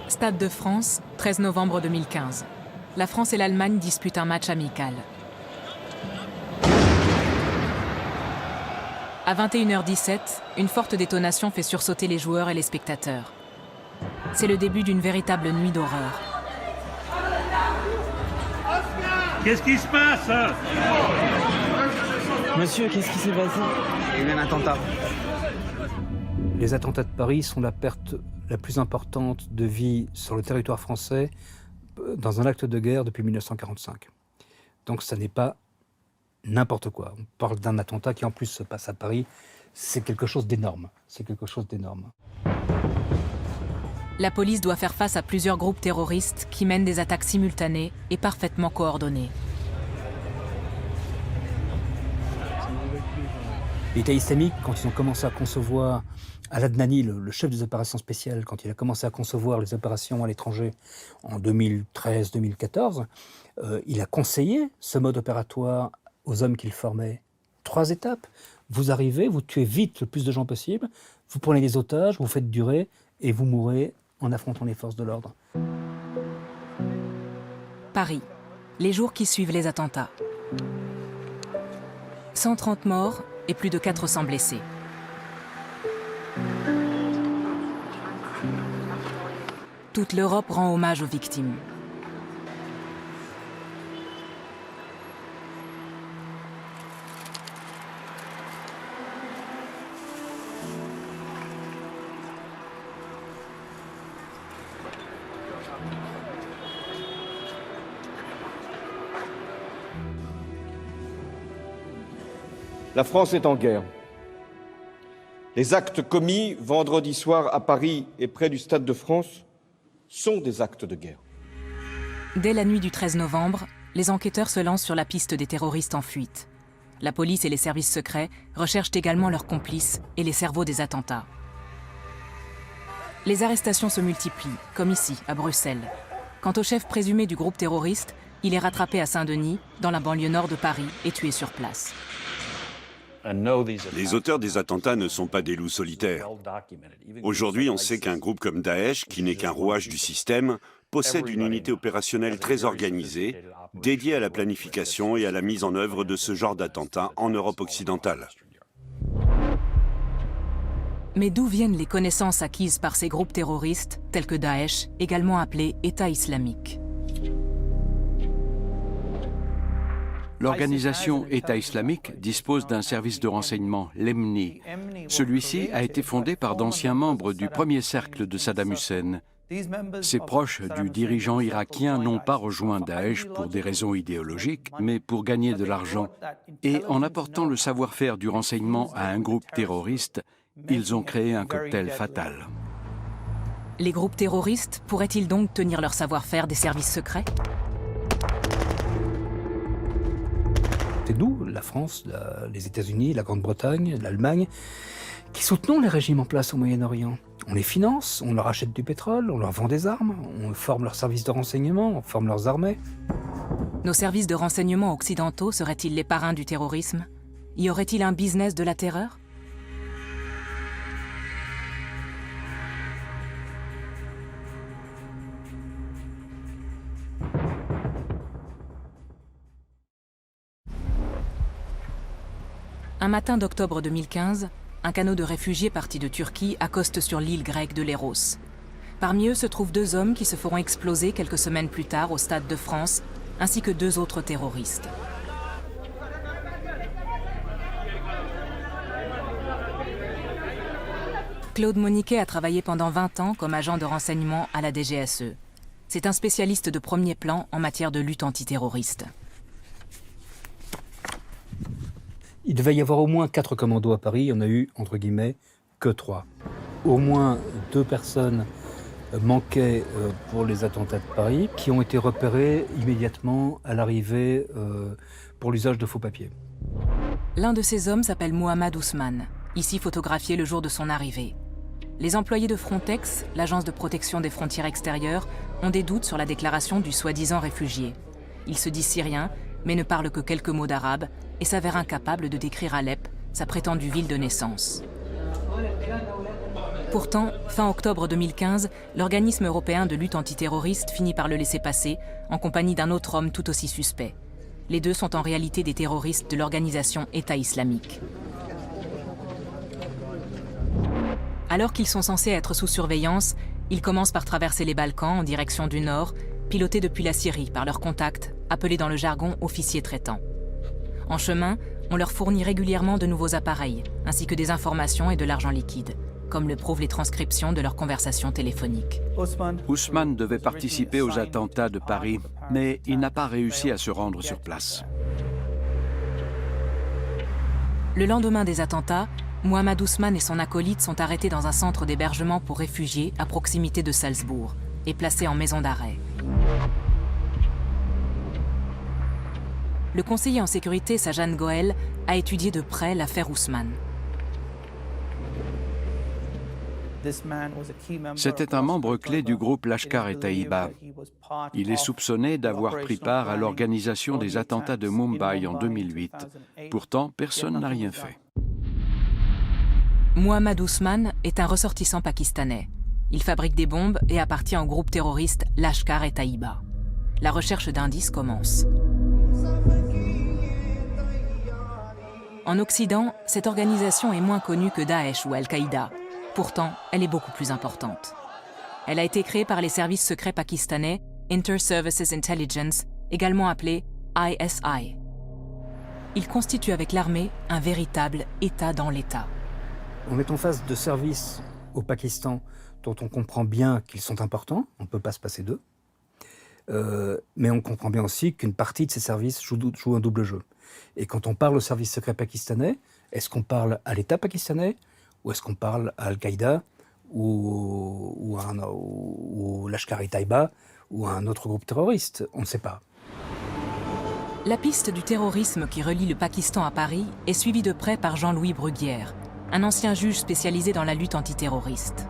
Stade de France, 13 novembre 2015. La France et l'Allemagne disputent un match amical. À 21h17, une forte détonation fait sursauter les joueurs et les spectateurs. C'est le début d'une véritable nuit d'horreur. Qu'est-ce qui se passe? Monsieur, qu'est-ce qui s'est passé? Il y a eu un attentat. Les attentats de Paris sont la perte la plus importante de vie sur le territoire français dans un acte de guerre depuis 1945. Donc ça n'est pas n'importe quoi. On parle d'un attentat qui en plus se passe à Paris. C'est quelque chose d'énorme. C'est quelque chose d'énorme. La police doit faire face à plusieurs groupes terroristes qui mènent des attaques simultanées et parfaitement coordonnées. L'État islamique, quand ils ont commencé à concevoir, Al-Adnani, le chef des opérations spéciales, quand il a commencé à concevoir les opérations à l'étranger en 2013-2014, il a conseillé ce mode opératoire aux hommes qu'il formait. 3 étapes. Vous arrivez, vous tuez vite le plus de gens possible, vous prenez des otages, vous faites durer et vous mourrez en affrontant les forces de l'ordre. Paris, les jours qui suivent les attentats. 130 morts et plus de 400 blessés. Toute l'Europe rend hommage aux victimes. La France est en guerre. Les actes commis vendredi soir à Paris et près du Stade de France sont des actes de guerre. Dès la nuit du 13 novembre, les enquêteurs se lancent sur la piste des terroristes en fuite. La police et les services secrets recherchent également leurs complices et les cerveaux des attentats. Les arrestations se multiplient, comme ici, à Bruxelles. Quant au chef présumé du groupe terroriste, il est rattrapé à Saint-Denis, dans la banlieue nord de Paris, et tué sur place. Les auteurs des attentats ne sont pas des loups solitaires. Aujourd'hui, on sait qu'un groupe comme Daesh, qui n'est qu'un rouage du système, possède une unité opérationnelle très organisée, dédiée à la planification et à la mise en œuvre de ce genre d'attentats en Europe occidentale. Mais d'où viennent les connaissances acquises par ces groupes terroristes, tels que Daesh, également appelé État islamique? L'organisation État islamique dispose d'un service de renseignement, l'EMNI. Celui-ci a été fondé par d'anciens membres du premier cercle de Saddam Hussein. Ces proches du dirigeant irakien n'ont pas rejoint Daesh pour des raisons idéologiques, mais pour gagner de l'argent. Et en apportant le savoir-faire du renseignement à un groupe terroriste, ils ont créé un cocktail fatal. Les groupes terroristes pourraient-ils donc tenir leur savoir-faire des services secrets? C'est nous, la France, les États-Unis, la Grande-Bretagne, l'Allemagne, qui soutenons les régimes en place au Moyen-Orient. On les finance, on leur achète du pétrole, on leur vend des armes, on forme leurs services de renseignement, on forme leurs armées. Nos services de renseignement occidentaux seraient-ils les parrains du terrorisme? Y aurait-il un business de la terreur? Un matin d'octobre 2015, un canot de réfugiés parti de Turquie accoste sur l'île grecque de Léros. Parmi eux se trouvent 2 hommes qui se feront exploser quelques semaines plus tard au Stade de France, ainsi que 2 autres terroristes. Claude Moniquet a travaillé pendant 20 ans comme agent de renseignement à la DGSE. C'est un spécialiste de premier plan en matière de lutte antiterroriste. Il devait y avoir au moins 4 commandos à Paris, il y en a eu, entre guillemets, que 3. Au moins 2 personnes manquaient pour les attentats de Paris, qui ont été repérées immédiatement à l'arrivée pour l'usage de faux papiers. L'un de ces hommes s'appelle Mohamed Ousmane, ici photographié le jour de son arrivée. Les employés de Frontex, l'agence de protection des frontières extérieures, ont des doutes sur la déclaration du soi-disant réfugié. Il se dit syrien, mais ne parle que quelques mots d'arabe et s'avère incapable de décrire Alep, sa prétendue ville de naissance. Pourtant, fin octobre 2015, l'organisme européen de lutte antiterroriste finit par le laisser passer, en compagnie d'un autre homme tout aussi suspect. Les deux sont en réalité des terroristes de l'organisation État islamique. Alors qu'ils sont censés être sous surveillance, ils commencent par traverser les Balkans en direction du nord, pilotés depuis la Syrie par leurs contacts, appelés dans le jargon officiers traitants. En chemin, on leur fournit régulièrement de nouveaux appareils, ainsi que des informations et de l'argent liquide, comme le prouvent les transcriptions de leurs conversations téléphoniques. Ousmane devait participer aux attentats de Paris, mais il n'a pas réussi à se rendre sur place. Le lendemain des attentats, Mohamed Ousmane et son acolyte sont arrêtés dans un centre d'hébergement pour réfugiés à proximité de Salzbourg et placés en maison d'arrêt. Le conseiller en sécurité Sajjan Goel a étudié de près l'affaire Ousmane. C'était un membre clé du groupe Lashkar-e-Taiba. Il est soupçonné d'avoir pris part à l'organisation des attentats de Mumbai en 2008. Pourtant, personne n'a rien fait. Mohamed Ousmane est un ressortissant pakistanais. Il fabrique des bombes et appartient au groupe terroriste Lashkar-e-Taiba. La recherche d'indices commence. En Occident, cette organisation est moins connue que Daesh ou Al-Qaïda. Pourtant, elle est beaucoup plus importante. Elle a été créée par les services secrets pakistanais Inter-Services Intelligence, également appelé ISI. Il constitue avec l'armée un véritable État dans l'État. On est en face de services au Pakistan dont on comprend bien qu'ils sont importants, on ne peut pas se passer d'eux, mais on comprend bien aussi qu'une partie de ces services joue un double jeu. Et quand on parle au service secret pakistanais, est-ce qu'on parle à l'État pakistanais ou est-ce qu'on parle à Al-Qaïda ou au Lashkar-e-Taiba ou à un autre groupe terroriste? On ne sait pas. La piste du terrorisme qui relie le Pakistan à Paris est suivie de près par Jean-Louis Bruguière, un ancien juge spécialisé dans la lutte antiterroriste.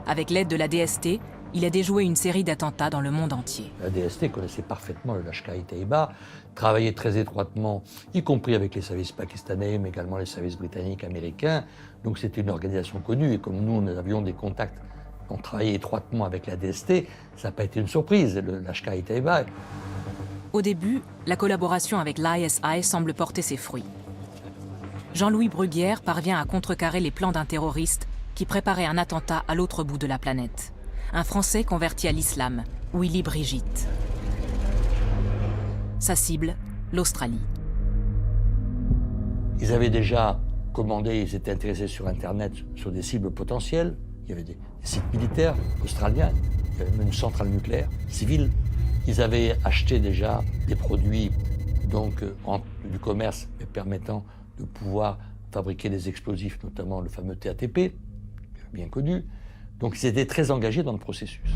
Avec l'aide de la DST, il a déjoué une série d'attentats dans le monde entier. La DST connaissait parfaitement le Lashkar-e-Taiba, travaillait très étroitement, y compris avec les services pakistanais, mais également les services britanniques, américains. Donc c'était une organisation connue, et comme nous avions des contacts, on travaillait étroitement avec la DST, ça n'a pas été une surprise, le Lashkar-e-Taiba. Au début, la collaboration avec l'ISI semble porter ses fruits. Jean-Louis Bruguière parvient à contrecarrer les plans d'un terroriste qui préparait un attentat à l'autre bout de la planète. Un Français converti à l'islam, Willy Brigitte. Sa cible, l'Australie. Ils avaient déjà commandé, ils étaient intéressés sur Internet, sur des cibles potentielles. Il y avait des sites militaires australiens, il y avait même une centrale nucléaire civile. Ils avaient acheté déjà des produits donc, du commerce permettant de pouvoir fabriquer des explosifs, notamment le fameux TATP, bien connu. Donc ils étaient très engagés dans le processus.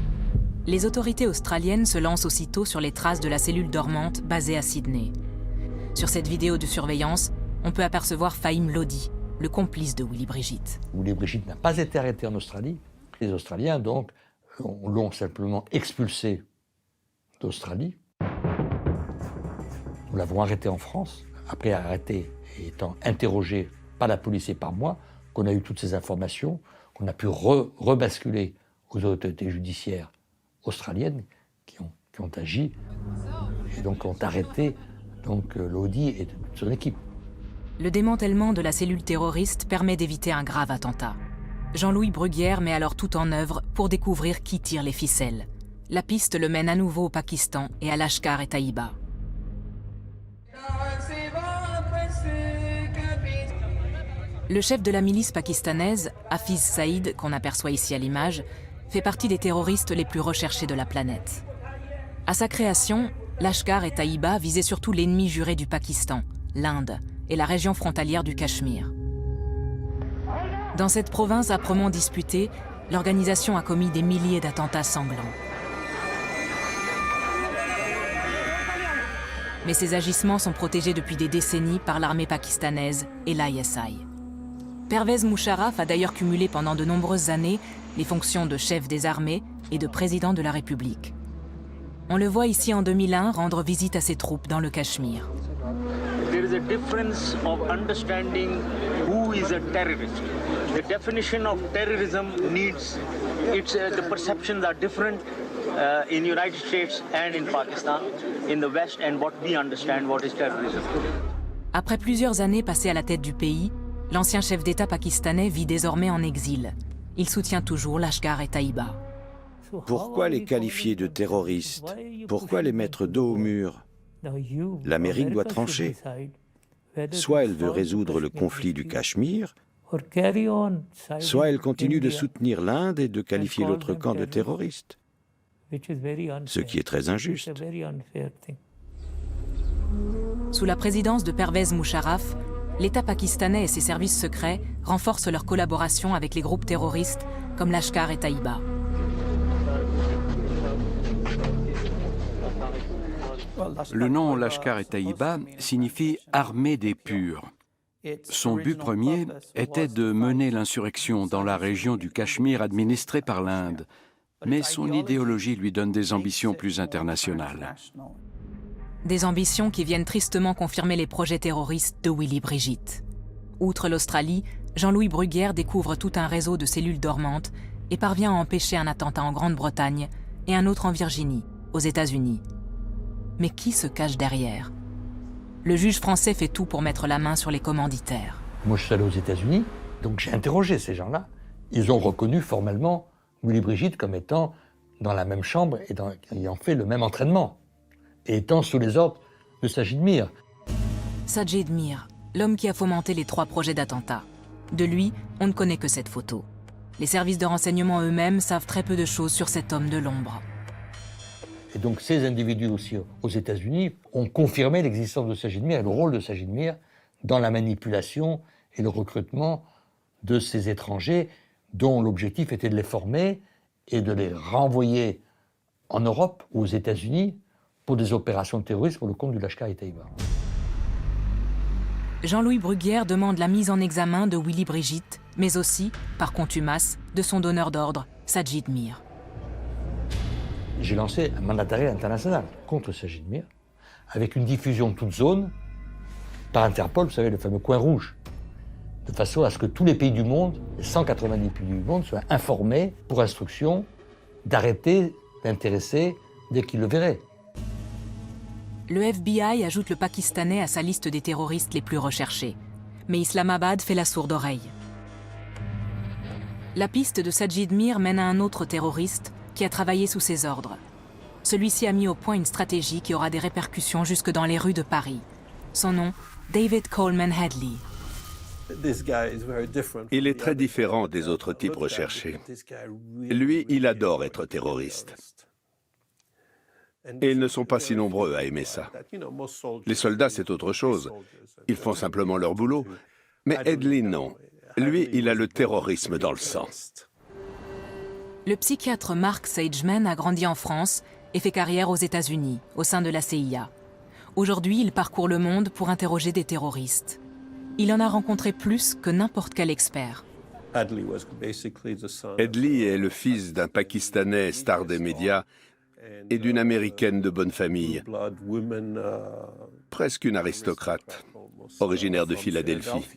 Les autorités australiennes se lancent aussitôt sur les traces de la cellule dormante basée à Sydney. Sur cette vidéo de surveillance, on peut apercevoir Fahim Lodi, le complice de Willy Brigitte. Willy Brigitte n'a pas été arrêté en Australie. Les Australiens, donc, l'ont simplement expulsé d'Australie. Nous l'avons arrêté en France, après arrêté et étant interrogé par la police et par moi, qu'on a eu toutes ces informations, qu'on a pu rebasculer aux autorités judiciaires australiennes qui ont agi et donc ont arrêté Lodi et son équipe. Le démantèlement de la cellule terroriste permet d'éviter un grave attentat. Jean-Louis Bruguière met alors tout en œuvre pour découvrir qui tire les ficelles. La piste le mène à nouveau au Pakistan et à Lashkar-e-Taiba. Le chef de la milice pakistanaise, Hafiz Saïd, qu'on aperçoit ici à l'image, fait partie des terroristes les plus recherchés de la planète. À sa création, Lashkar-e-Taiba visait surtout l'ennemi juré du Pakistan, l'Inde et la région frontalière du Cachemire. Dans cette province âprement disputée, l'organisation a commis des milliers d'attentats sanglants. Mais ces agissements sont protégés depuis des décennies par l'armée pakistanaise et l'ISI. Pervez Musharraf a d'ailleurs cumulé pendant de nombreuses années les fonctions de chef des armées et de président de la République. On le voit ici en 2001 rendre visite à ses troupes dans le Cachemire. There is a difference of understanding who is a terrorist. The definition of terrorism needs, the perceptions are different in United States and in Pakistan, in the West, and what we understand what is terrorism. Après plusieurs années passées à la tête du pays, l'ancien chef d'État pakistanais vit désormais en exil. Il soutient toujours Lashkar-e-Taiba. Pourquoi les qualifier de terroristes? Pourquoi les mettre dos au mur? L'Amérique doit trancher. Soit elle veut résoudre le conflit du Cachemire, soit elle continue de soutenir l'Inde et de qualifier l'autre camp de terroriste, ce qui est très injuste. Sous la présidence de Pervez Musharraf, l'État pakistanais et ses services secrets renforcent leur collaboration avec les groupes terroristes comme Lashkar-e-Taiba. Le nom Lashkar-e-Taiba signifie « armée des purs ». Son but premier était de mener l'insurrection dans la région du Cachemire administrée par l'Inde, mais son idéologie lui donne des ambitions plus internationales. Des ambitions qui viennent tristement confirmer les projets terroristes de Willy Brigitte. Outre l'Australie, Jean-Louis Bruguière découvre tout un réseau de cellules dormantes et parvient à empêcher un attentat en Grande-Bretagne et un autre en Virginie, aux États-Unis. Mais qui se cache derrière? Le juge français fait tout pour mettre la main sur les commanditaires. Moi, je suis allé aux États-Unis, donc j'ai interrogé ces gens-là. Ils ont reconnu formellement Willy Brigitte comme étant dans la même chambre et ayant fait le même entraînement, et étant sous les ordres de Sajid Mir. Sajid Mir, l'homme qui a fomenté les 3 projets d'attentat. De lui, on ne connaît que cette photo. Les services de renseignement eux-mêmes savent très peu de choses sur cet homme de l'ombre. Et donc ces individus aussi aux États-Unis ont confirmé l'existence de Sajid Mir et le rôle de Sajid Mir dans la manipulation et le recrutement de ces étrangers dont l'objectif était de les former et de les renvoyer en Europe ou aux États-Unis pour des opérations terroristes pour le compte du Lashkar-e-Taiba. Jean-Louis Bruguière demande la mise en examen de Willy Brigitte, mais aussi, par contumace, de son donneur d'ordre, Sajid Mir. J'ai lancé un mandat d'arrêt international contre Sajid Mir, avec une diffusion toute zone par Interpol, vous savez, le fameux coin rouge, de façon à ce que tous les pays du monde, les 190 pays du monde, soient informés pour instruction d'arrêter d'intéressés dès qu'ils le verraient. Le FBI ajoute le Pakistanais à sa liste des terroristes les plus recherchés, mais Islamabad fait la sourde oreille. La piste de Sajid Mir mène à un autre terroriste qui a travaillé sous ses ordres. Celui-ci a mis au point une stratégie qui aura des répercussions jusque dans les rues de Paris. Son nom, David Coleman Headley. Il est très différent des autres types recherchés. Lui, il adore être terroriste. Et ils ne sont pas si nombreux à aimer ça. Les soldats, c'est autre chose. Ils font simplement leur boulot. Mais Headley, non. Lui, il a le terrorisme dans le sang. Le psychiatre Mark Sageman a grandi en France et fait carrière aux États-Unis, au sein de la CIA. Aujourd'hui, il parcourt le monde pour interroger des terroristes. Il en a rencontré plus que n'importe quel expert. Headley est le fils d'un Pakistanais star des médias et d'une Américaine de bonne famille, presque une aristocrate, originaire de Philadelphie.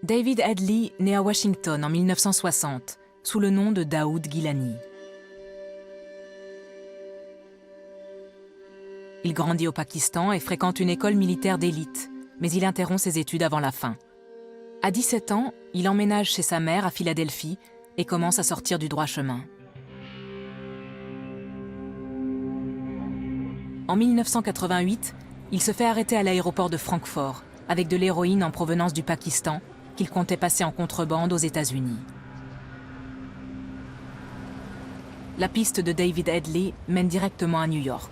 David Headley naît à Washington en 1960, sous le nom de Daoud Gilani. Il grandit au Pakistan et fréquente une école militaire d'élite, mais il interrompt ses études avant la fin. À 17 ans, il emménage chez sa mère à Philadelphie et commence à sortir du droit chemin. En 1988, il se fait arrêter à l'aéroport de Francfort avec de l'héroïne en provenance du Pakistan qu'il comptait passer en contrebande aux États-Unis. La piste de David Headley mène directement à New York.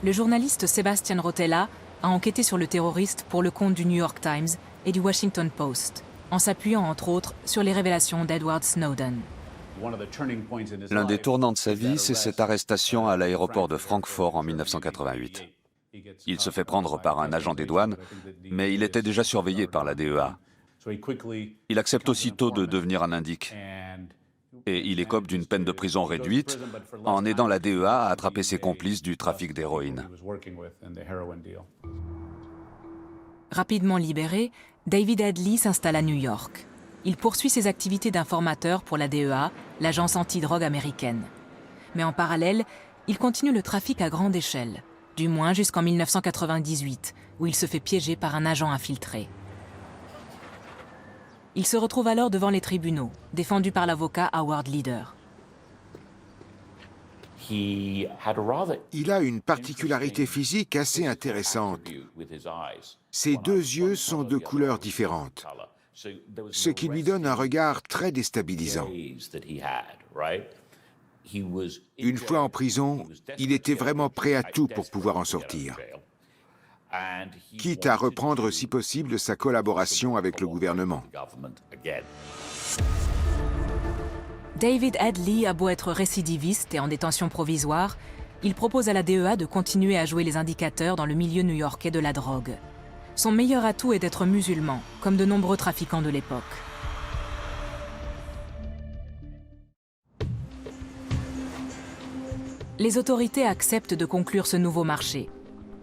Le journaliste Sébastien Rotella a enquêté sur le terroriste pour le compte du New York Times et du Washington Post, en s'appuyant entre autres sur les révélations d'Edward Snowden. L'un des tournants de sa vie, c'est cette arrestation à l'aéroport de Francfort en 1988. Il se fait prendre par un agent des douanes, mais il était déjà surveillé par la DEA. Il accepte aussitôt de devenir un indique. Et il écope d'une peine de prison réduite en aidant la DEA à attraper ses complices du trafic d'héroïne. Rapidement libéré, David Hadley s'installe à New York. Il poursuit ses activités d'informateur pour la DEA, l'agence antidrogue américaine. Mais en parallèle, il continue le trafic à grande échelle, du moins jusqu'en 1998, où il se fait piéger par un agent infiltré. Il se retrouve alors devant les tribunaux, défendu par l'avocat Howard Leader. Il a une particularité physique assez intéressante. Ses deux yeux sont de couleurs différentes, ce qui lui donne un regard très déstabilisant. Une fois en prison, il était vraiment prêt à tout pour pouvoir en sortir, quitte à reprendre si possible sa collaboration avec le gouvernement. David Hadley a beau être récidiviste et en détention provisoire, il propose à la DEA de continuer à jouer les indicateurs dans le milieu new-yorkais de la drogue. Son meilleur atout est d'être musulman, comme de nombreux trafiquants de l'époque. Les autorités acceptent de conclure ce nouveau marché.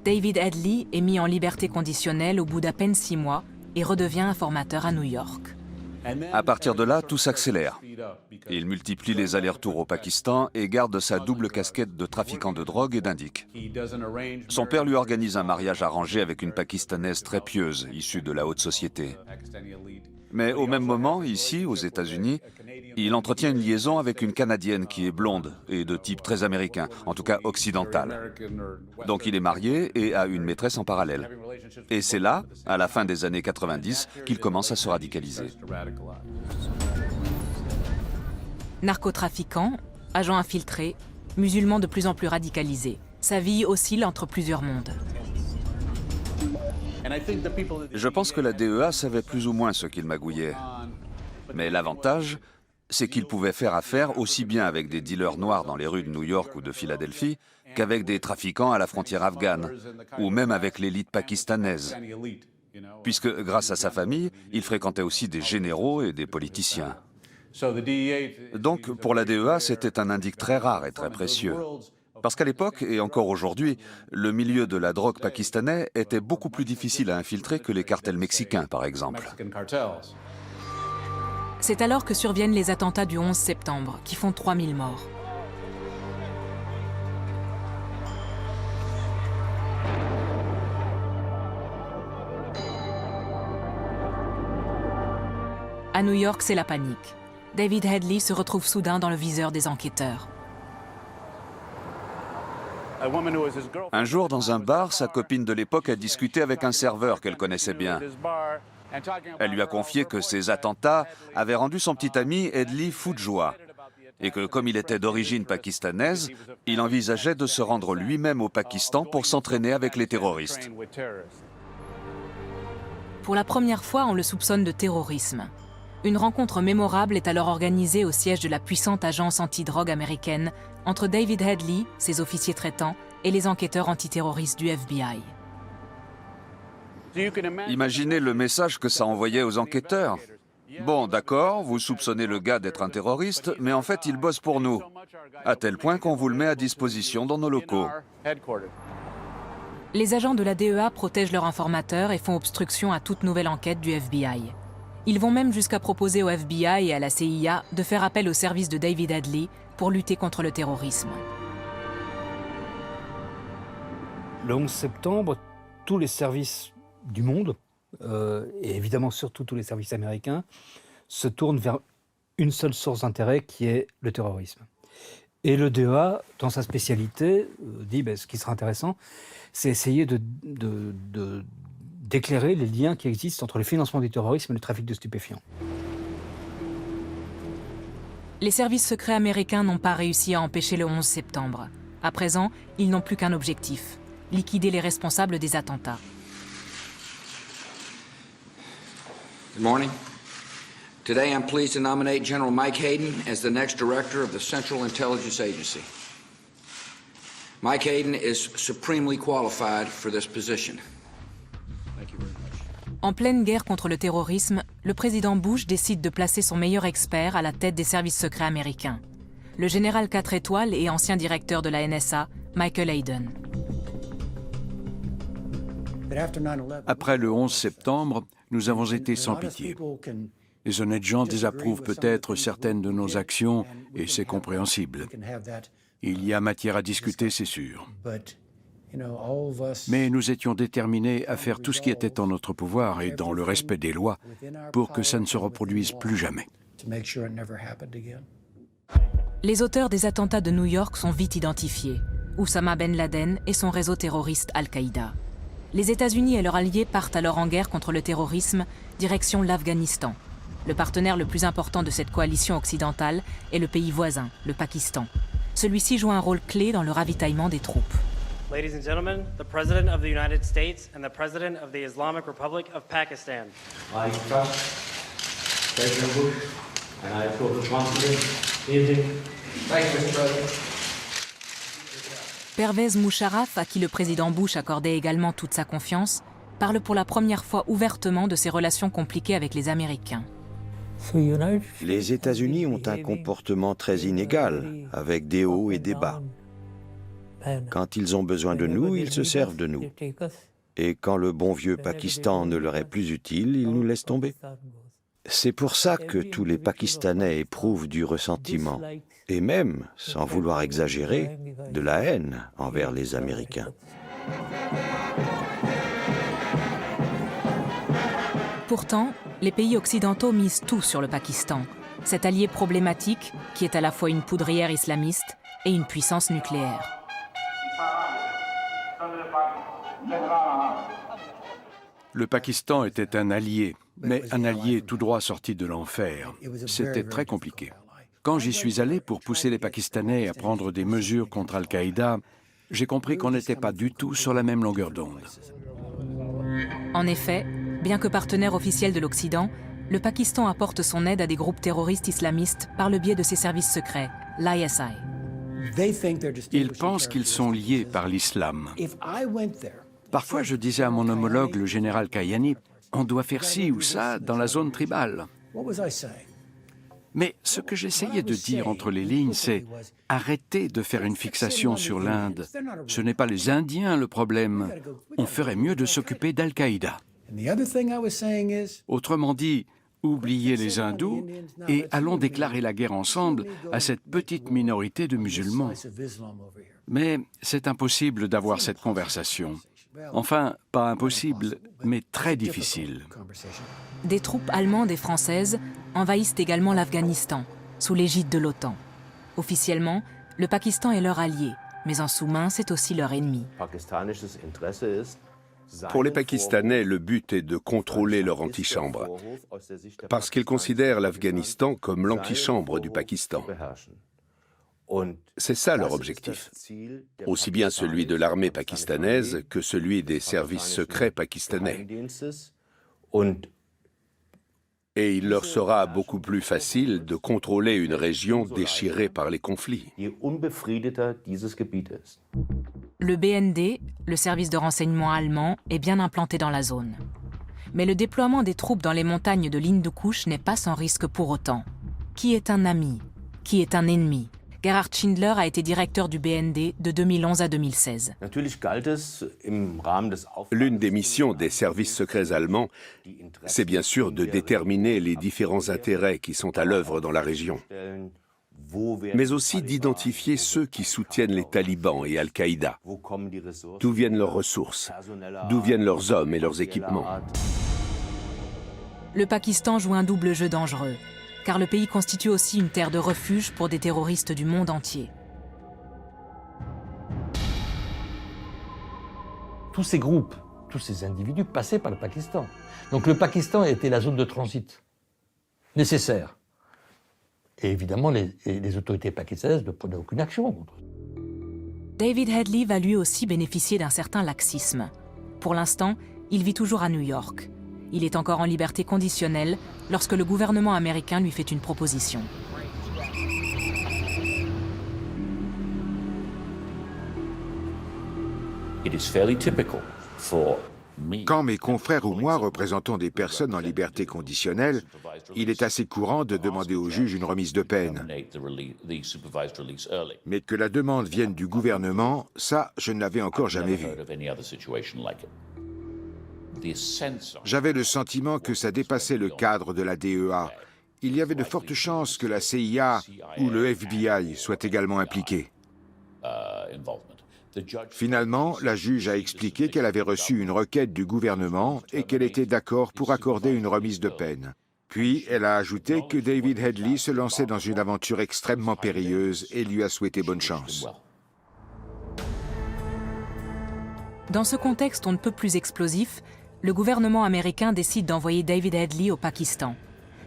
David Hadley est mis en liberté conditionnelle au bout d'à peine 6 mois et redevient informateur à New York. À partir de là, tout s'accélère. Il multiplie les allers-retours au Pakistan et garde sa double casquette de trafiquant de drogue et d'indique. Son père lui organise un mariage arrangé avec une Pakistanaise très pieuse, issue de la haute société. Mais au même moment, ici, aux États-Unis, il entretient une liaison avec une Canadienne qui est blonde et de type très américain, en tout cas occidental. Donc il est marié et a une maîtresse en parallèle. Et c'est là, à la fin des années 90, qu'il commence à se radicaliser. Narcotrafiquant, agent infiltré, musulman de plus en plus radicalisé. Sa vie oscille entre plusieurs mondes. Je pense que la DEA savait plus ou moins ce qu'il magouillait. Mais l'avantage, c'est qu'il pouvait faire affaire aussi bien avec des dealers noirs dans les rues de New York ou de Philadelphie qu'avec des trafiquants à la frontière afghane, ou même avec l'élite pakistanaise. Puisque, grâce à sa famille, il fréquentait aussi des généraux et des politiciens. Donc, pour la DEA, c'était un indice très rare et très précieux. Parce qu'à l'époque, et encore aujourd'hui, le milieu de la drogue pakistanais était beaucoup plus difficile à infiltrer que les cartels mexicains, par exemple. C'est alors que surviennent les attentats du 11 septembre, qui font 3000 morts. À New York, c'est la panique. David Hadley se retrouve soudain dans le viseur des enquêteurs. Un jour, dans un bar, sa copine de l'époque a discuté avec un serveur qu'elle connaissait bien. Elle lui a confié que ces attentats avaient rendu son petit ami Hadley fou de joie et que, comme il était d'origine pakistanaise, il envisageait de se rendre lui-même au Pakistan pour s'entraîner avec les terroristes. Pour la première fois, on le soupçonne de terrorisme. Une rencontre mémorable est alors organisée au siège de la puissante agence antidrogue américaine entre David Hadley, ses officiers traitants, et les enquêteurs antiterroristes du FBI. Imaginez le message que ça envoyait aux enquêteurs. Bon, d'accord, vous soupçonnez le gars d'être un terroriste, mais en fait, il bosse pour nous. À tel point qu'on vous le met à disposition dans nos locaux. Les agents de la DEA protègent leurs informateurs et font obstruction à toute nouvelle enquête du FBI. Ils vont même jusqu'à proposer au FBI et à la CIA de faire appel au service de David Hadley pour lutter contre le terrorisme. Le 11 septembre, tous les services du monde, et évidemment surtout tous les services américains, se tournent vers une seule source d'intérêt qui est le terrorisme. Et le DEA, dans sa spécialité, dit ce qui sera intéressant, c'est essayer d'éclairer les liens qui existent entre le financement du terrorisme et le trafic de stupéfiants. Les services secrets américains n'ont pas réussi à empêcher le 11 septembre. À présent, ils n'ont plus qu'un objectif, liquider les responsables des attentats. Good morning. Today I'm pleased to nominate General Mike Hayden as the next director of the Central Intelligence Agency. Mike Hayden is supremely qualified for this position. En pleine guerre contre le terrorisme, le président Bush décide de placer son meilleur expert à la tête des services secrets américains. Le général 4 étoiles et ancien directeur de la NSA, Michael Hayden. Après le 11 septembre, Nous avons été sans pitié. Les honnêtes gens désapprouvent peut-être certaines de nos actions, et c'est compréhensible. Il y a matière à discuter, c'est sûr. Mais nous étions déterminés à faire tout ce qui était en notre pouvoir et dans le respect des lois pour que ça ne se reproduise plus jamais. Les auteurs des attentats de New York sont vite identifiés. Oussama Ben Laden et son réseau terroriste Al-Qaïda. Les États-Unis et leurs alliés partent alors en guerre contre le terrorisme, direction l'Afghanistan. Le partenaire le plus important de cette coalition occidentale est le pays voisin, le Pakistan. Celui-ci joue un rôle clé dans le ravitaillement des troupes. Ladies and gentlemen, the President of the United States and the President of the Islamic Republic of Pakistan. I trust President Bush and I feel confident in him. Thank you, Mr. President. Pervez Musharraf, à qui le président Bush accordait également toute sa confiance, parle pour la première fois ouvertement de ses relations compliquées avec les Américains. Les États-Unis ont un comportement très inégal, avec des hauts et des bas. Quand ils ont besoin de nous, ils se servent de nous. Et quand le bon vieux Pakistan ne leur est plus utile, ils nous laissent tomber. C'est pour ça que tous les Pakistanais éprouvent du ressentiment, et même, sans vouloir exagérer, de la haine envers les Américains. Pourtant, les pays occidentaux misent tout sur le Pakistan, cet allié problématique qui est à la fois une poudrière islamiste et une puissance nucléaire. Le Pakistan était un allié, mais un allié tout droit sorti de l'enfer. C'était très compliqué. Quand j'y suis allé pour pousser les Pakistanais à prendre des mesures contre Al-Qaïda, j'ai compris qu'on n'était pas du tout sur la même longueur d'onde. En effet, bien que partenaire officiel de l'Occident, le Pakistan apporte son aide à des groupes terroristes islamistes par le biais de ses services secrets, l'ISI. Ils pensent qu'ils sont liés par l'islam. Parfois, je disais à mon homologue, le général Kayani, on doit faire ci ou ça dans la zone tribale. Mais ce que j'essayais de dire entre les lignes, c'est arrêtez de faire une fixation sur l'Inde. Ce n'est pas les Indiens le problème. On ferait mieux de s'occuper d'Al-Qaïda. Autrement dit, oubliez les hindous et allons déclarer la guerre ensemble à cette petite minorité de musulmans. Mais c'est impossible d'avoir cette conversation. Enfin, pas impossible, mais très difficile. Des troupes allemandes et françaises envahissent également l'Afghanistan, sous l'égide de l'OTAN. Officiellement, le Pakistan est leur allié, mais en sous-main, c'est aussi leur ennemi. Pour les Pakistanais, le but est de contrôler leur antichambre, parce qu'ils considèrent l'Afghanistan comme l'antichambre du Pakistan. C'est ça leur objectif, aussi bien celui de l'armée pakistanaise que celui des services secrets pakistanais. Et il leur sera beaucoup plus facile de contrôler une région déchirée par les conflits. Le BND, le service de renseignement allemand, est bien implanté dans la zone. Mais le déploiement des troupes dans les montagnes de l'Hindou-Kush n'est pas sans risque pour autant. Qui est un ami? Qui est un ennemi? Gerhard Schindler a été directeur du BND de 2011 à 2016. L'une des missions des services secrets allemands, c'est bien sûr de déterminer les différents intérêts qui sont à l'œuvre dans la région, mais aussi d'identifier ceux qui soutiennent les talibans et Al-Qaïda. D'où viennent leurs ressources? D'où viennent leurs hommes et leurs équipements? Le Pakistan joue un double jeu dangereux, car le pays constitue aussi une terre de refuge pour des terroristes du monde entier. Tous ces groupes, tous ces individus passaient par le Pakistan. Donc le Pakistan était la zone de transit nécessaire. Et évidemment, les autorités pakistanaises ne prenaient aucune action contre eux. David Headley va lui aussi bénéficier d'un certain laxisme. Pour l'instant, il vit toujours à New York. Il est encore en liberté conditionnelle lorsque le gouvernement américain lui fait une proposition. Quand mes confrères ou moi représentons des personnes en liberté conditionnelle, il est assez courant de demander au juge une remise de peine. Mais que la demande vienne du gouvernement, ça, je ne l'avais encore jamais vu. J'avais le sentiment que ça dépassait le cadre de la DEA. Il y avait de fortes chances que la CIA ou le FBI soient également impliqués. Finalement, la juge a expliqué qu'elle avait reçu une requête du gouvernement et qu'elle était d'accord pour accorder une remise de peine. Puis, elle a ajouté que David Headley se lançait dans une aventure extrêmement périlleuse et lui a souhaité bonne chance. Dans ce contexte on ne peut plus explosif, le gouvernement américain décide d'envoyer David Headley au Pakistan.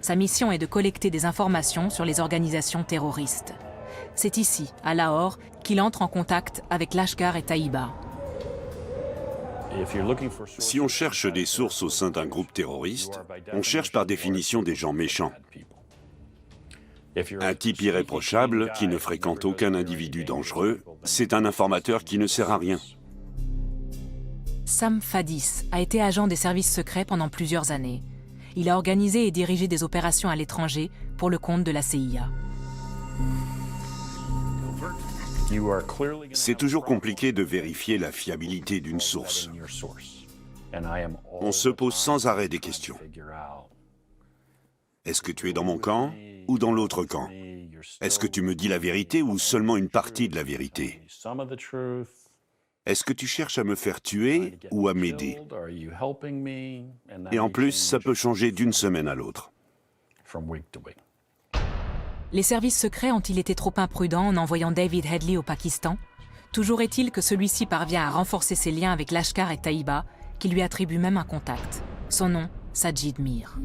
Sa mission est de collecter des informations sur les organisations terroristes. C'est ici, à Lahore, qu'il entre en contact avec Lashkar-e-Taïba. Si on cherche des sources au sein d'un groupe terroriste, on cherche par définition des gens méchants. Un type irréprochable qui ne fréquente aucun individu dangereux, c'est un informateur qui ne sert à rien. Sam Fadis a été agent des services secrets pendant plusieurs années. Il a organisé et dirigé des opérations à l'étranger pour le compte de la CIA. C'est toujours compliqué de vérifier la fiabilité d'une source. On se pose sans arrêt des questions. Est-ce que tu es dans mon camp ou dans l'autre camp? Est-ce que tu me dis la vérité ou seulement une partie de la vérité? Est-ce que tu cherches à me faire tuer ou à m'aider? Et en plus, ça peut changer d'une semaine à l'autre. Les services secrets ont-ils été trop imprudents en envoyant David Headley au Pakistan? Toujours est-il que celui-ci parvient à renforcer ses liens avec Lashkar-e-Taïba, qui lui attribue même un contact. Son nom, Sajid Mir.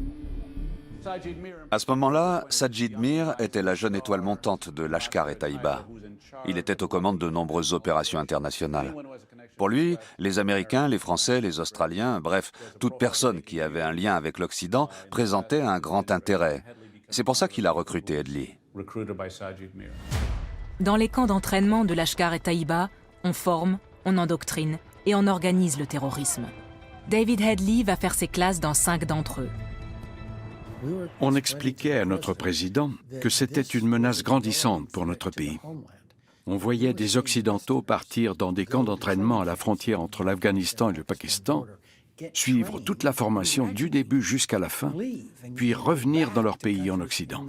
À ce moment-là, Sajid Mir était la jeune étoile montante de Lashkar-e-Taïba. Il était aux commandes de nombreuses opérations internationales. Pour lui, les Américains, les Français, les Australiens, bref, toute personne qui avait un lien avec l'Occident présentait un grand intérêt. C'est pour ça qu'il a recruté Headley. Dans les camps d'entraînement de Lashkar-e-Taïba, on forme, on endoctrine et on organise le terrorisme. David Headley va faire ses classes dans 5 d'entre eux. On expliquait à notre président que c'était une menace grandissante pour notre pays. On voyait des Occidentaux partir dans des camps d'entraînement à la frontière entre l'Afghanistan et le Pakistan, suivre toute la formation du début jusqu'à la fin, puis revenir dans leur pays en Occident.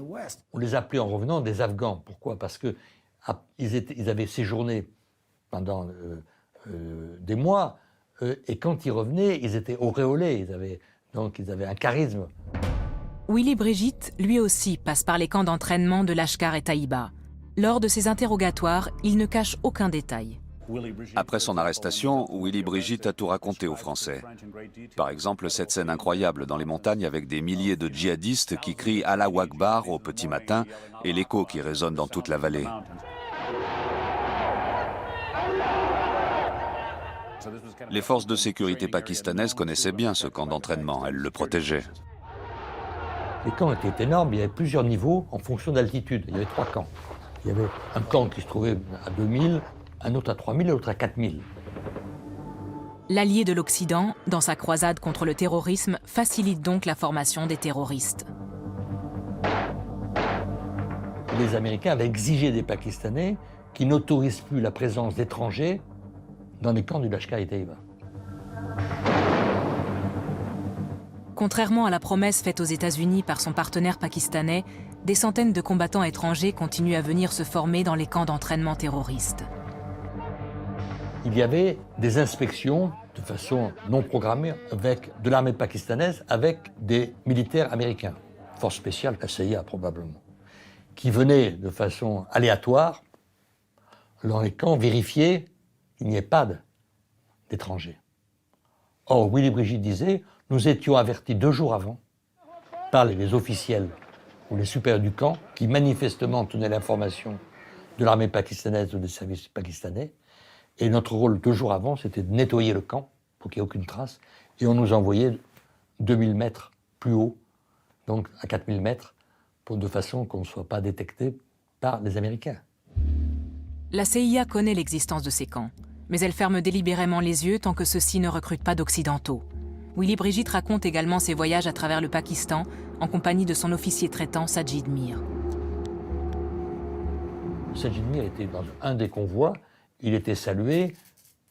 On les appelait en revenant des Afghans. Pourquoi? Parce qu'ils avaient séjourné pendant des mois, et quand ils revenaient, ils étaient auréolés, ils avaient un charisme. Willy Brigitte, lui aussi, passe par les camps d'entraînement de Lashkar-e-Taïba. Lors de ses interrogatoires, il ne cache aucun détail. Après son arrestation, Willy Brigitte a tout raconté aux Français. Par exemple, cette scène incroyable dans les montagnes avec des milliers de djihadistes qui crient Allahu Akbar au petit matin et l'écho qui résonne dans toute la vallée. Les forces de sécurité pakistanaises connaissaient bien ce camp d'entraînement, elles le protégeaient. Les camps étaient énormes, il y avait plusieurs niveaux en fonction d'altitude. Il y avait 3 camps. Il y avait un camp qui se trouvait à 2000, un autre à 3000 et l'autre à 4000. L'allié de l'Occident, dans sa croisade contre le terrorisme, facilite donc la formation des terroristes. Les Américains avaient exigé des Pakistanais qui n'autorisent plus la présence d'étrangers dans les camps du Lashkar-e-Taïba. Contrairement à la promesse faite aux États-Unis par son partenaire pakistanais, des centaines de combattants étrangers continuent à venir se former dans les camps d'entraînement terroristes. Il y avait des inspections de façon non programmée de l'armée pakistanaise avec des militaires américains, force spéciale, la CIA probablement, qui venaient de façon aléatoire dans les camps vérifier qu'il n'y ait pas d'étrangers. Or, Willy Brigitte disait, nous étions avertis 2 jours avant par les officiels ou les supérieurs du camp qui manifestement tenaient l'information de l'armée pakistanaise ou des services pakistanais. Et notre rôle 2 jours avant, c'était de nettoyer le camp pour qu'il n'y ait aucune trace. Et on nous envoyait 2000 mètres plus haut, donc à 4000 mètres, de façon qu'on ne soit pas détecté par les Américains. La CIA connaît l'existence de ces camps, mais elle ferme délibérément les yeux tant que ceux-ci ne recrutent pas d'Occidentaux. Willy Brigitte raconte également ses voyages à travers le Pakistan en compagnie de son officier traitant Sajid Mir. Sajid Mir était dans un des convois. Il était salué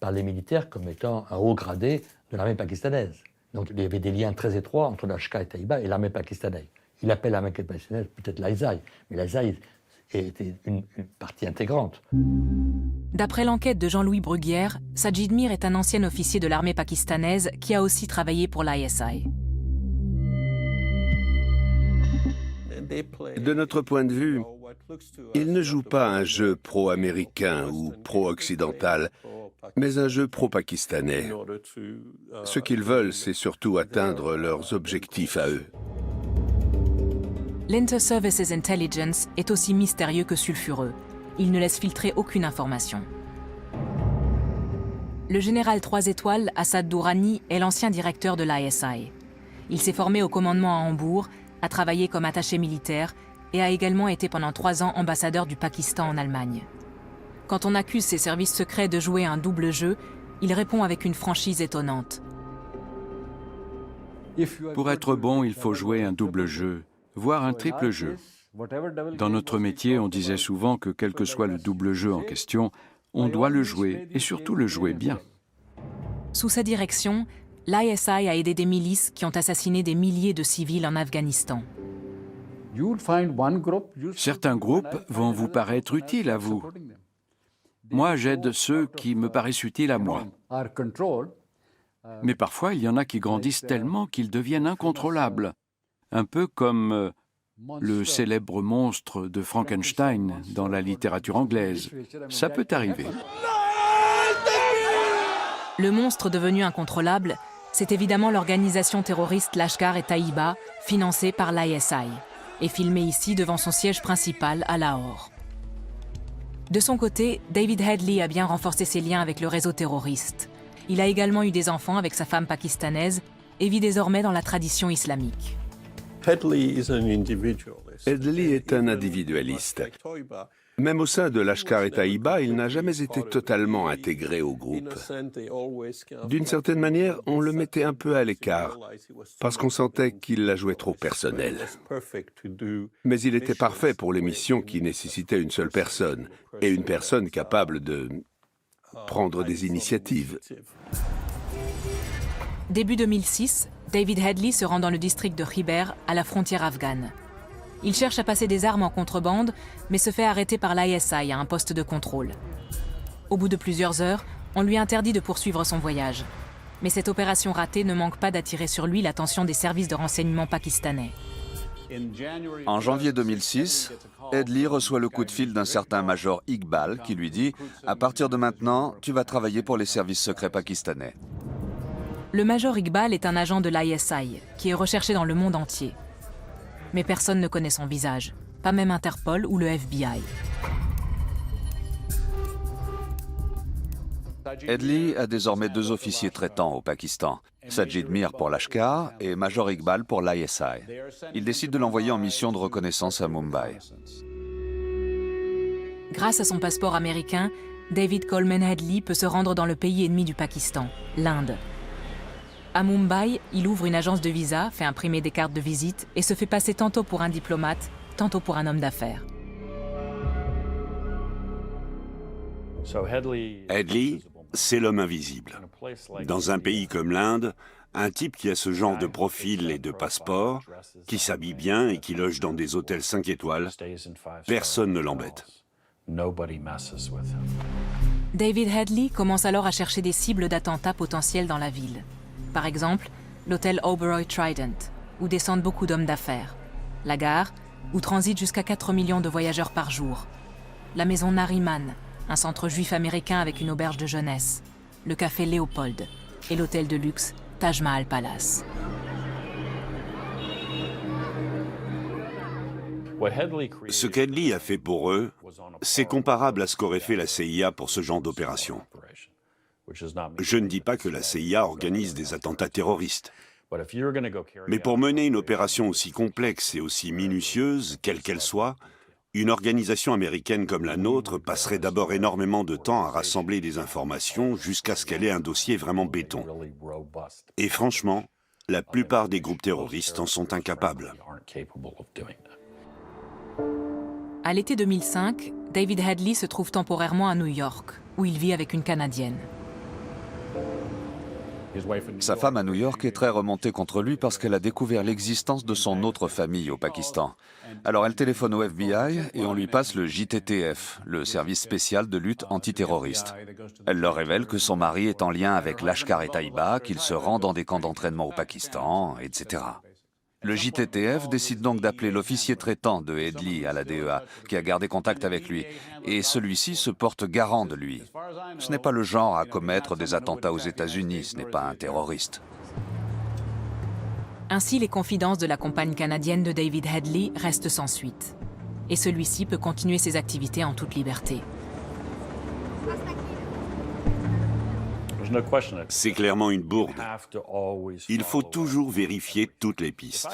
par les militaires comme étant un haut gradé de l'armée pakistanaise. Donc il y avait des liens très étroits entre Lashkar et Taïba et l'armée pakistanaise. Il appelle l'armée pakistanaise peut-être l'Aïsaï, mais l'Aïsaï était une partie intégrante. D'après l'enquête de Jean-Louis Bruguière, Sajid Mir est un ancien officier de l'armée pakistanaise qui a aussi travaillé pour l'ISI. De notre point de vue, ils ne jouent pas un jeu pro-américain ou pro-occidental, mais un jeu pro-pakistanais. Ce qu'ils veulent, c'est surtout atteindre leurs objectifs à eux. L'Inter-Services Intelligence est aussi mystérieux que sulfureux. Il ne laisse filtrer aucune information. Le général 3 étoiles, Assad Dourani, est l'ancien directeur de l'ISI. Il s'est formé au commandement à Hambourg, a travaillé comme attaché militaire et a également été pendant 3 ans ambassadeur du Pakistan en Allemagne. Quand on accuse ses services secrets de jouer un double jeu, il répond avec une franchise étonnante. Pour être bon, il faut jouer un double jeu, voire un triple jeu. Dans notre métier, on disait souvent que quel que soit le double jeu en question, on doit le jouer, et surtout le jouer bien. Sous sa direction, l'ISI a aidé des milices qui ont assassiné des milliers de civils en Afghanistan. Certains groupes vont vous paraître utiles à vous. Moi, j'aide ceux qui me paraissent utiles à moi. Mais parfois, il y en a qui grandissent tellement qu'ils deviennent incontrôlables. Un peu comme le célèbre monstre de Frankenstein dans la littérature anglaise. Ça peut arriver. Le monstre devenu incontrôlable, c'est évidemment l'organisation terroriste Lashkar et Taïba, financée par l'ISI, et filmée ici devant son siège principal à Lahore. De son côté, David Headley a bien renforcé ses liens avec le réseau terroriste. Il a également eu des enfants avec sa femme pakistanaise et vit désormais dans la tradition islamique. Headley est un individualiste. Même au sein de Lashkar et Taïba, il n'a jamais été totalement intégré au groupe. D'une certaine manière, on le mettait un peu à l'écart, parce qu'on sentait qu'il la jouait trop personnelle. Mais il était parfait pour les missions qui nécessitaient une seule personne, et une personne capable de prendre des initiatives. Début 2006, David Headley se rend dans le district de Khyber, à la frontière afghane. Il cherche à passer des armes en contrebande, mais se fait arrêter par l'ISI à un poste de contrôle. Au bout de plusieurs heures, on lui interdit de poursuivre son voyage. Mais cette opération ratée ne manque pas d'attirer sur lui l'attention des services de renseignement pakistanais. En janvier 2006, Headley reçoit le coup de fil d'un certain major Iqbal qui lui dit « À partir de maintenant, tu vas travailler pour les services secrets pakistanais. » Le major Iqbal est un agent de l'ISI, qui est recherché dans le monde entier. Mais personne ne connaît son visage, pas même Interpol ou le FBI. Headley a désormais 2 officiers traitants au Pakistan, Sajid Mir pour Lashkar et Major Iqbal pour l'ISI. Il décide de l'envoyer en mission de reconnaissance à Mumbai. Grâce à son passeport américain, David Coleman Headley peut se rendre dans le pays ennemi du Pakistan, l'Inde. À Mumbai, il ouvre une agence de visa, fait imprimer des cartes de visite et se fait passer tantôt pour un diplomate, tantôt pour un homme d'affaires. Headley, c'est l'homme invisible. Dans un pays comme l'Inde, un type qui a ce genre de profil et de passeport, qui s'habille bien et qui loge dans des hôtels 5 étoiles, personne ne l'embête. David Headley commence alors à chercher des cibles d'attentats potentiels dans la ville. Par exemple, l'hôtel Oberoi Trident, où descendent beaucoup d'hommes d'affaires. La gare, où transitent jusqu'à 4 millions de voyageurs par jour. La maison Nariman, un centre juif américain avec une auberge de jeunesse. Le café Léopold et l'hôtel de luxe Taj Mahal Palace. Ce qu'Headley a fait pour eux, c'est comparable à ce qu'aurait fait la CIA pour ce genre d'opération. Je ne dis pas que la CIA organise des attentats terroristes. Mais pour mener une opération aussi complexe et aussi minutieuse, quelle qu'elle soit, une organisation américaine comme la nôtre passerait d'abord énormément de temps à rassembler des informations jusqu'à ce qu'elle ait un dossier vraiment béton. Et franchement, la plupart des groupes terroristes en sont incapables. À l'été 2005, David Headley se trouve temporairement à New York, où il vit avec une Canadienne. Sa femme à New York est très remontée contre lui parce qu'elle a découvert l'existence de son autre famille au Pakistan. Alors elle téléphone au FBI et on lui passe le JTTF, le service spécial de lutte antiterroriste. Elle leur révèle que son mari est en lien avec Lashkar-e-Taiba, qu'il se rend dans des camps d'entraînement au Pakistan, etc. Le JTTF décide donc d'appeler l'officier traitant de Headley à la DEA, qui a gardé contact avec lui, et celui-ci se porte garant de lui. Ce n'est pas le genre à commettre des attentats aux États-Unis, ce n'est pas un terroriste. Ainsi, les confidences de la compagne canadienne de David Headley restent sans suite. Et celui-ci peut continuer ses activités en toute liberté. C'est clairement une bourde. Il faut toujours vérifier toutes les pistes.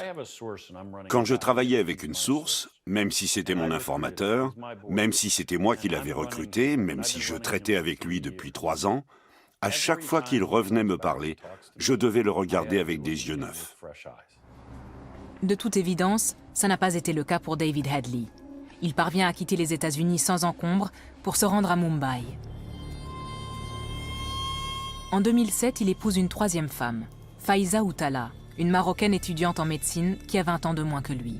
Quand je travaillais avec une source, même si c'était mon informateur, même si c'était moi qui l'avais recruté, même si je traitais avec lui depuis 3 ans, à chaque fois qu'il revenait me parler, je devais le regarder avec des yeux neufs. De toute évidence, ça n'a pas été le cas pour David Headley. Il parvient à quitter les États-Unis sans encombre pour se rendre à Mumbai. En 2007, il épouse une 3e femme, Faiza Outala, une Marocaine étudiante en médecine qui a 20 ans de moins que lui.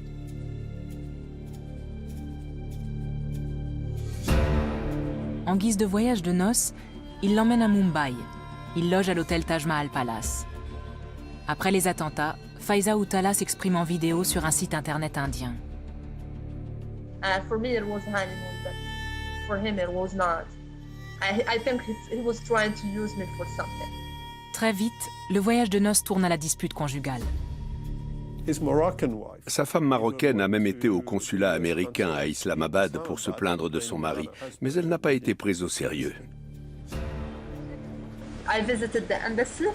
En guise de voyage de noces, il l'emmène à Mumbai. Il loge à l'hôtel Taj Mahal Palace. Après les attentats, Faiza Outala s'exprime en vidéo sur un site internet indien. For me, it was honeymoon, but for him, it was not. I think he was trying to use me for something. Très vite, le voyage de noces tourne à la dispute conjugale. Sa femme marocaine a même été au consulat américain à Islamabad pour se plaindre de son mari, mais elle n'a pas été prise au sérieux. I visited the embassy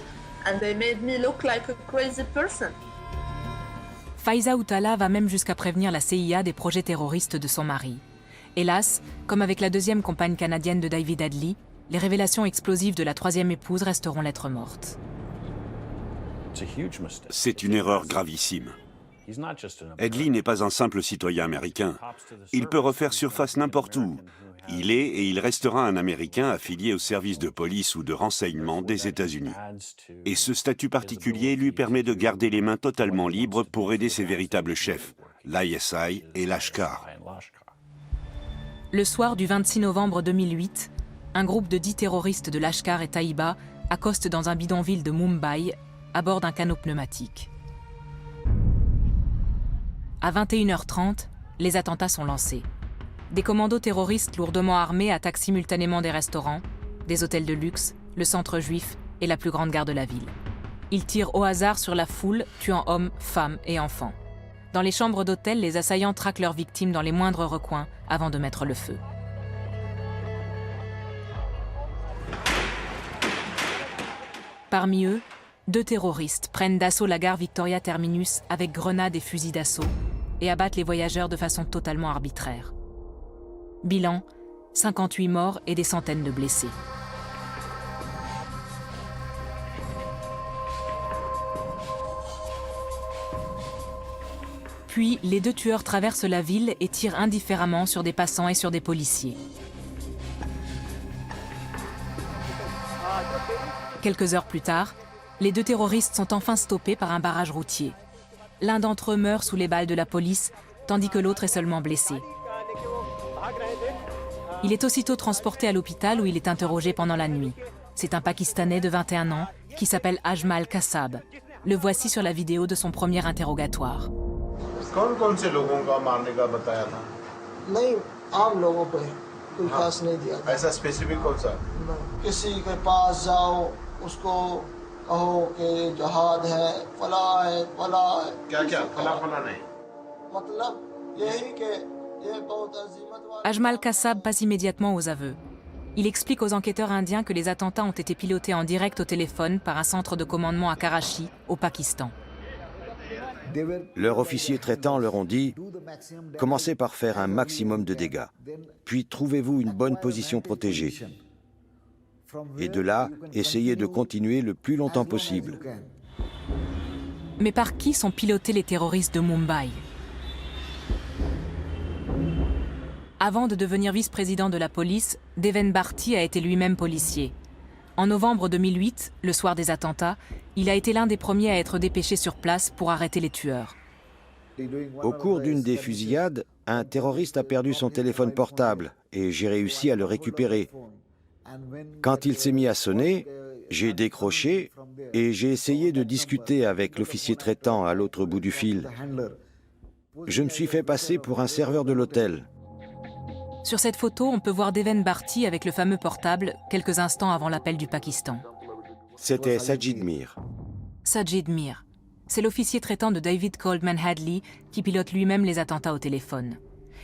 and they made me look like a crazy person. Faiza Outala va même jusqu'à prévenir la CIA des projets terroristes de son mari. Hélas, comme avec la 2e compagne canadienne de David Headley, les révélations explosives de la 3e épouse resteront lettre morte. C'est une erreur gravissime. Headley n'est pas un simple citoyen américain. Il peut refaire surface n'importe où. Il est et il restera un Américain affilié au service de police ou de renseignement des États-Unis. Et ce statut particulier lui permet de garder les mains totalement libres pour aider ses véritables chefs, l'ISI et Lashkar. Le soir du 26 novembre 2008, un groupe de 10 terroristes de Lashkar-e-Taiba accoste dans un bidonville de Mumbai à bord d'un canot pneumatique. À 21h30, les attentats sont lancés. Des commandos terroristes lourdement armés attaquent simultanément des restaurants, des hôtels de luxe, le centre juif et la plus grande gare de la ville. Ils tirent au hasard sur la foule, tuant hommes, femmes et enfants. Dans les chambres d'hôtel, les assaillants traquent leurs victimes dans les moindres recoins avant de mettre le feu. Parmi eux, 2 terroristes prennent d'assaut la gare Victoria Terminus avec grenades et fusils d'assaut et abattent les voyageurs de façon totalement arbitraire. Bilan, 58 morts et des centaines de blessés. Puis, les 2 tueurs traversent la ville et tirent indifféremment sur des passants et sur des policiers. Quelques heures plus tard, les 2 terroristes sont enfin stoppés par un barrage routier. L'un d'entre eux meurt sous les balles de la police, tandis que l'autre est seulement blessé. Il est aussitôt transporté à l'hôpital où il est interrogé pendant la nuit. C'est un Pakistanais de 21 ans qui s'appelle Ajmal Kasab. Le voici sur la vidéo de son premier interrogatoire. कौन-कौन से लोगों का मारने का बताया था? नहीं, आम लोगों पे कोई खास नहीं दिया था। ऐसा स्पेसिफिक कौन सा? किसी के पास जाओ, उसको कहो कि जहाद है, फला है, फला है। क्या-क्या? फला नहीं। मतलब यही कि ये बहुत अजीमत वाला। Ajmal Kasab passe immédiatement aux aveux. Il explique aux enquêteurs indiens que les attentats ont été pilotés en direct au téléphone par un centre de commandement à Karachi, au Pakistan. Leurs officiers traitants leur ont dit « Commencez par faire un maximum de dégâts, puis trouvez-vous une bonne position protégée. Et de là, essayez de continuer le plus longtemps possible. » Mais par qui sont pilotés les terroristes de Mumbai? Avant de devenir vice-président de la police, Deven Bharti a été lui-même policier. En novembre 2008, le soir des attentats, il a été l'un des premiers à être dépêché sur place pour arrêter les tueurs. Au cours d'une des fusillades, un terroriste a perdu son téléphone portable et j'ai réussi à le récupérer. Quand il s'est mis à sonner, j'ai décroché et j'ai essayé de discuter avec l'officier traitant à l'autre bout du fil. Je me suis fait passer pour un serveur de l'hôtel. Sur cette photo, on peut voir Devin Bharti avec le fameux portable quelques instants avant l'appel du Pakistan. C'était Sajid Mir. Sajid Mir. C'est l'officier traitant de David Coleman Hadley qui pilote lui-même les attentats au téléphone.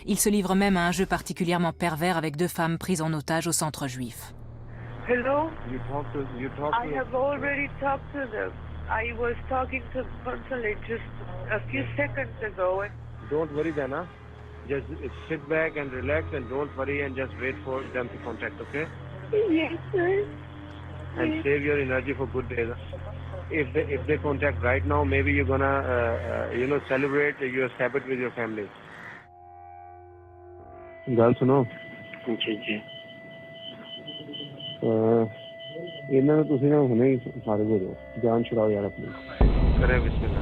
Il se livre même à un jeu particulièrement pervers avec 2 femmes prises en otage au centre juif. Hello? I have already talked to them. I was talking to the consulate just a few seconds ago. Don't worry, Dana. Just sit back and relax and don't worry and just wait for them to contact, okay? Yes, sir. And save your energy for good days. If they contact right now, maybe you're gonna, celebrate your Sabbath with your family. ਗੱਲ ਸੁਣੋ जी जी ਇਹਨਾਂ ਨੂੰ ਤੁਸੀਂ ਨਾ ਹੁਣੇ ਹੀ ਸਾਰੇ ਹੋ ਜਾਓ ਜਾਨ ਛੁਡਾਓ ਯਾਰ ਆਪਣੀ ਕਰੇ ਬਿਸਮਿਲ੍ਲਾ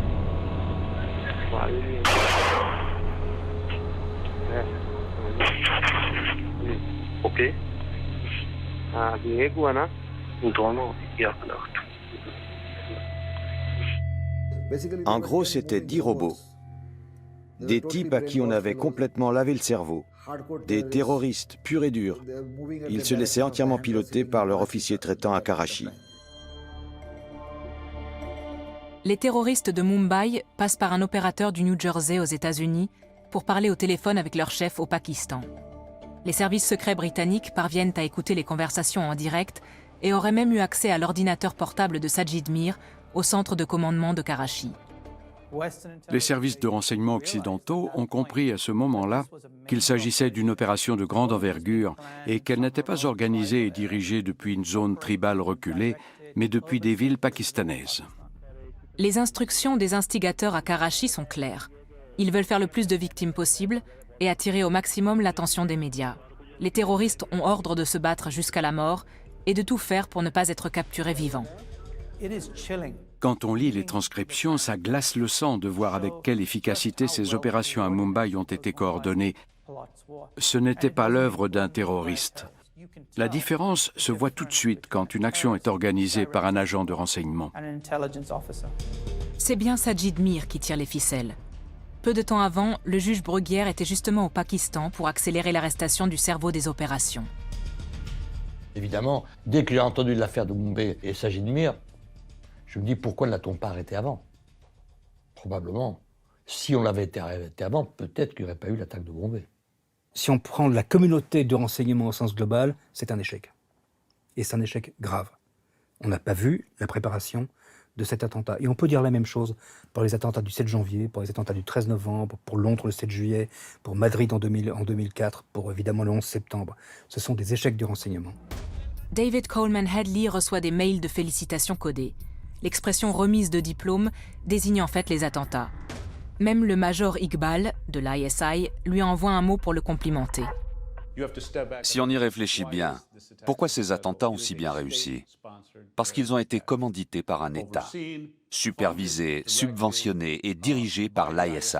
ओके हाँ एक हुआ ना दोनों या En gros, c'était 10 robots. Des types à qui on avait complètement lavé le cerveau. Des terroristes purs et durs. Ils se laissaient entièrement piloter par leur officier traitant à Karachi. Les terroristes de Mumbai passent par un opérateur du New Jersey aux États-Unis pour parler au téléphone avec leur chef au Pakistan. Les services secrets britanniques parviennent à écouter les conversations en direct et auraient même eu accès à l'ordinateur portable de Sajid Mir au centre de commandement de Karachi. Les services de renseignement occidentaux ont compris à ce moment-là qu'il s'agissait d'une opération de grande envergure et qu'elle n'était pas organisée et dirigée depuis une zone tribale reculée, mais depuis des villes pakistanaises. Les instructions des instigateurs à Karachi sont claires. Ils veulent faire le plus de victimes possible et attirer au maximum l'attention des médias. Les terroristes ont ordre de se battre jusqu'à la mort et de tout faire pour ne pas être capturés vivants. Quand on lit les transcriptions, ça glace le sang de voir avec quelle efficacité ces opérations à Mumbai ont été coordonnées. Ce n'était pas l'œuvre d'un terroriste. La différence se voit tout de suite quand une action est organisée par un agent de renseignement. C'est bien Sajid Mir qui tire les ficelles. Peu de temps avant, le juge Bruguière était justement au Pakistan pour accélérer l'arrestation du cerveau des opérations. Évidemment, dès que j'ai entendu l'affaire de Mumbai et Sajid Mir, je me dis pourquoi ne l'a-t-on pas arrêté avant? Probablement. Si on l'avait été arrêté avant, peut-être qu'il n'y aurait pas eu l'attaque de Bombay. Si on prend la communauté de renseignement au sens global, c'est un échec. Et c'est un échec grave. On n'a pas vu la préparation de cet attentat. Et on peut dire la même chose pour les attentats du 7 janvier, pour les attentats du 13 novembre, pour Londres le 7 juillet, pour Madrid en 2004, pour évidemment le 11 septembre. Ce sont des échecs du renseignement. David Coleman Hadley reçoit des mails de félicitations codés. L'expression remise de diplôme désigne en fait les attentats. Même le major Iqbal, de l'ISI, lui envoie un mot pour le complimenter. Si on y réfléchit bien, pourquoi ces attentats ont si bien réussi? Parce qu'ils ont été commandités par un État, supervisés, subventionnés et dirigés par l'ISI.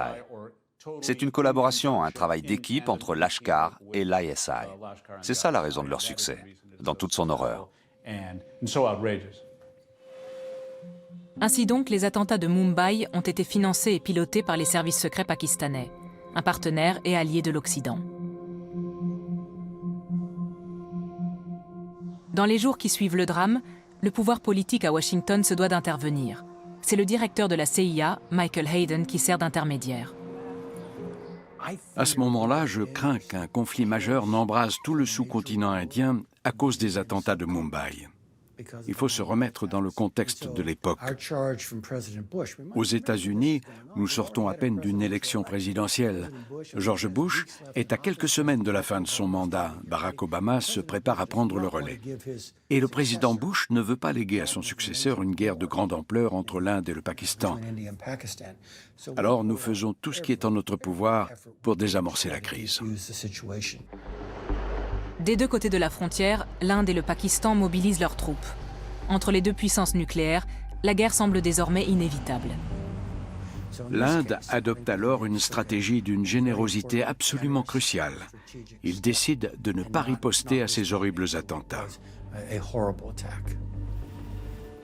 C'est une collaboration, un travail d'équipe entre l'Ashkar et l'ISI. C'est ça la raison de leur succès, dans toute son horreur. Ainsi donc, les attentats de Mumbai ont été financés et pilotés par les services secrets pakistanais, un partenaire et allié de l'Occident. Dans les jours qui suivent le drame, le pouvoir politique à Washington se doit d'intervenir. C'est le directeur de la CIA, Michael Hayden, qui sert d'intermédiaire. À ce moment-là, je crains qu'un conflit majeur n'embrase tout le sous-continent indien à cause des attentats de Mumbai. Il faut se remettre dans le contexte de l'époque. Aux États-Unis, nous sortons à peine d'une élection présidentielle. George Bush est à quelques semaines de la fin de son mandat. Barack Obama se prépare à prendre le relais. Et le président Bush ne veut pas léguer à son successeur une guerre de grande ampleur entre l'Inde et le Pakistan. Alors nous faisons tout ce qui est en notre pouvoir pour désamorcer la crise. Des deux côtés de la frontière, l'Inde et le Pakistan mobilisent leurs troupes. Entre les deux puissances nucléaires, la guerre semble désormais inévitable. L'Inde adopte alors une stratégie d'une générosité absolument cruciale. Il décide de ne pas riposter à ces horribles attentats.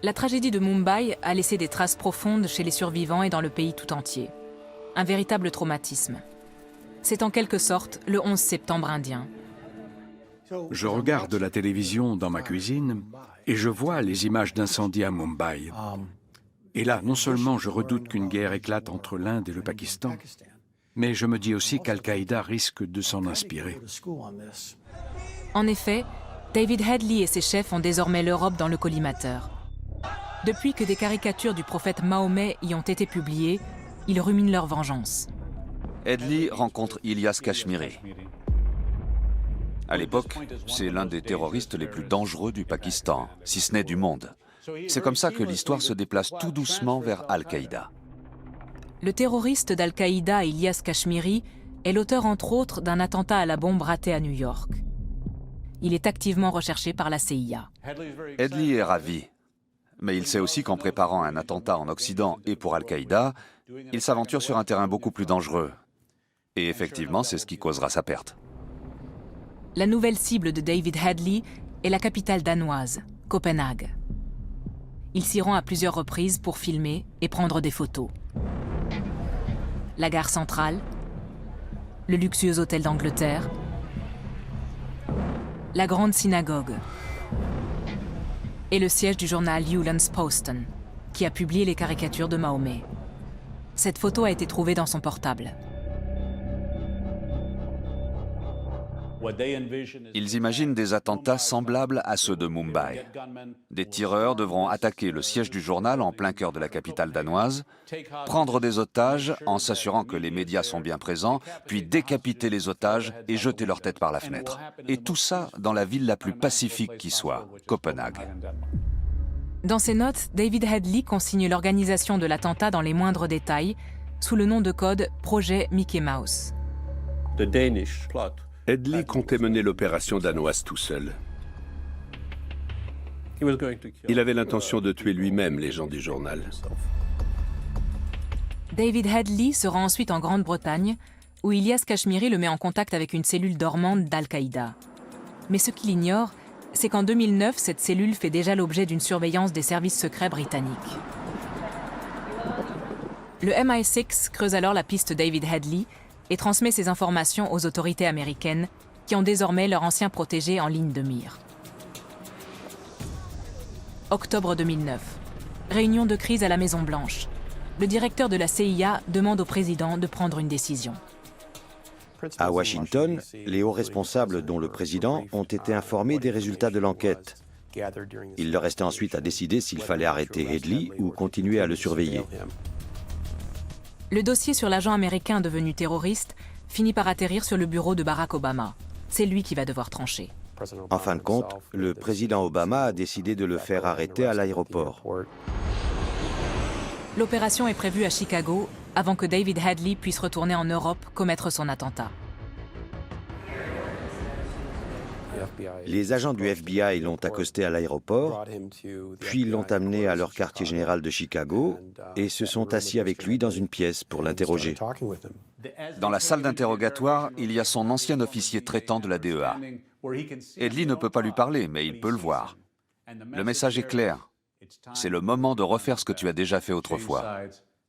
La tragédie de Mumbai a laissé des traces profondes chez les survivants et dans le pays tout entier. Un véritable traumatisme. C'est en quelque sorte le 11 septembre indien. Je regarde la télévision dans ma cuisine et je vois les images d'incendie à Mumbai. Et là, non seulement je redoute qu'une guerre éclate entre l'Inde et le Pakistan, mais je me dis aussi qu'Al-Qaïda risque de s'en inspirer. En effet, David Headley et ses chefs ont désormais l'Europe dans le collimateur. Depuis que des caricatures du prophète Mahomet y ont été publiées, ils ruminent leur vengeance. Headley rencontre Ilyas Kashmiri. À l'époque, c'est l'un des terroristes les plus dangereux du Pakistan, si ce n'est du monde. C'est comme ça que l'histoire se déplace tout doucement vers Al-Qaïda. Le terroriste d'Al-Qaïda, Ilyas Kashmiri, est l'auteur entre autres d'un attentat à la bombe raté à New York. Il est activement recherché par la CIA. Headley est ravi, mais il sait aussi qu'en préparant un attentat en Occident et pour Al-Qaïda, il s'aventure sur un terrain beaucoup plus dangereux. Et effectivement, c'est ce qui causera sa perte. La nouvelle cible de David Headley est la capitale danoise, Copenhague. Il s'y rend à plusieurs reprises pour filmer et prendre des photos. La gare centrale, le luxueux hôtel d'Angleterre, la grande synagogue et le siège du journal Jyllands-Posten, qui a publié les caricatures de Mahomet. Cette photo a été trouvée dans son portable. Ils imaginent des attentats semblables à ceux de Mumbai. Des tireurs devront attaquer le siège du journal en plein cœur de la capitale danoise, prendre des otages en s'assurant que les médias sont bien présents, puis décapiter les otages et jeter leur tête par la fenêtre. Et tout ça dans la ville la plus pacifique qui soit, Copenhague. Dans ses notes, David Headley consigne l'organisation de l'attentat dans les moindres détails, sous le nom de code Projet Mickey Mouse. Headley comptait mener l'opération danoise tout seul. Il avait l'intention de tuer lui-même les gens du journal. David Headley se rend ensuite en Grande-Bretagne, où Ilyas Kashmiri le met en contact avec une cellule dormante d'Al-Qaïda. Mais ce qu'il ignore, c'est qu'en 2009, cette cellule fait déjà l'objet d'une surveillance des services secrets britanniques. Le MI6 creuse alors la piste David Headley et transmet ces informations aux autorités américaines, qui ont désormais leur ancien protégé en ligne de mire. Octobre 2009. Réunion de crise à la Maison-Blanche. Le directeur de la CIA demande au président de prendre une décision. À Washington, les hauts responsables, dont le président, ont été informés des résultats de l'enquête. Il leur restait ensuite à décider s'il fallait arrêter Headley ou continuer à le surveiller. Le dossier sur l'agent américain devenu terroriste finit par atterrir sur le bureau de Barack Obama. C'est lui qui va devoir trancher. En fin de compte, le président Obama a décidé de le faire arrêter à l'aéroport. L'opération est prévue à Chicago, avant que David Headley puisse retourner en Europe commettre son attentat. Les agents du FBI l'ont accosté à l'aéroport, puis l'ont amené à leur quartier général de Chicago et se sont assis avec lui dans une pièce pour l'interroger. Dans la salle d'interrogatoire, il y a son ancien officier traitant de la DEA. Headley ne peut pas lui parler, mais il peut le voir. Le message est clair. C'est le moment de refaire ce que tu as déjà fait autrefois.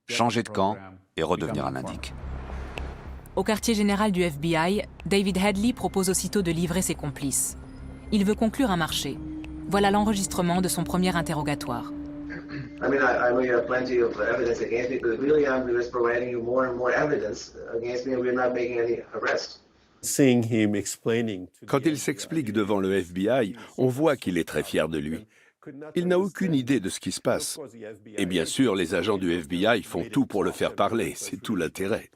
Changer de camp et redevenir un indique. Au quartier général du FBI, David Headley propose aussitôt de livrer ses complices. Il veut conclure un marché. Voilà l'enregistrement de son premier interrogatoire. I mean, I know you have plenty of evidence against me, but really I'm just providing you more and more evidence against me, and we're not making any arrests. Quand il s'explique devant le FBI, on voit qu'il est très fier de lui. Il n'a aucune idée de ce qui se passe. Et bien sûr, les agents du FBI font tout pour le faire parler. C'est tout l'intérêt.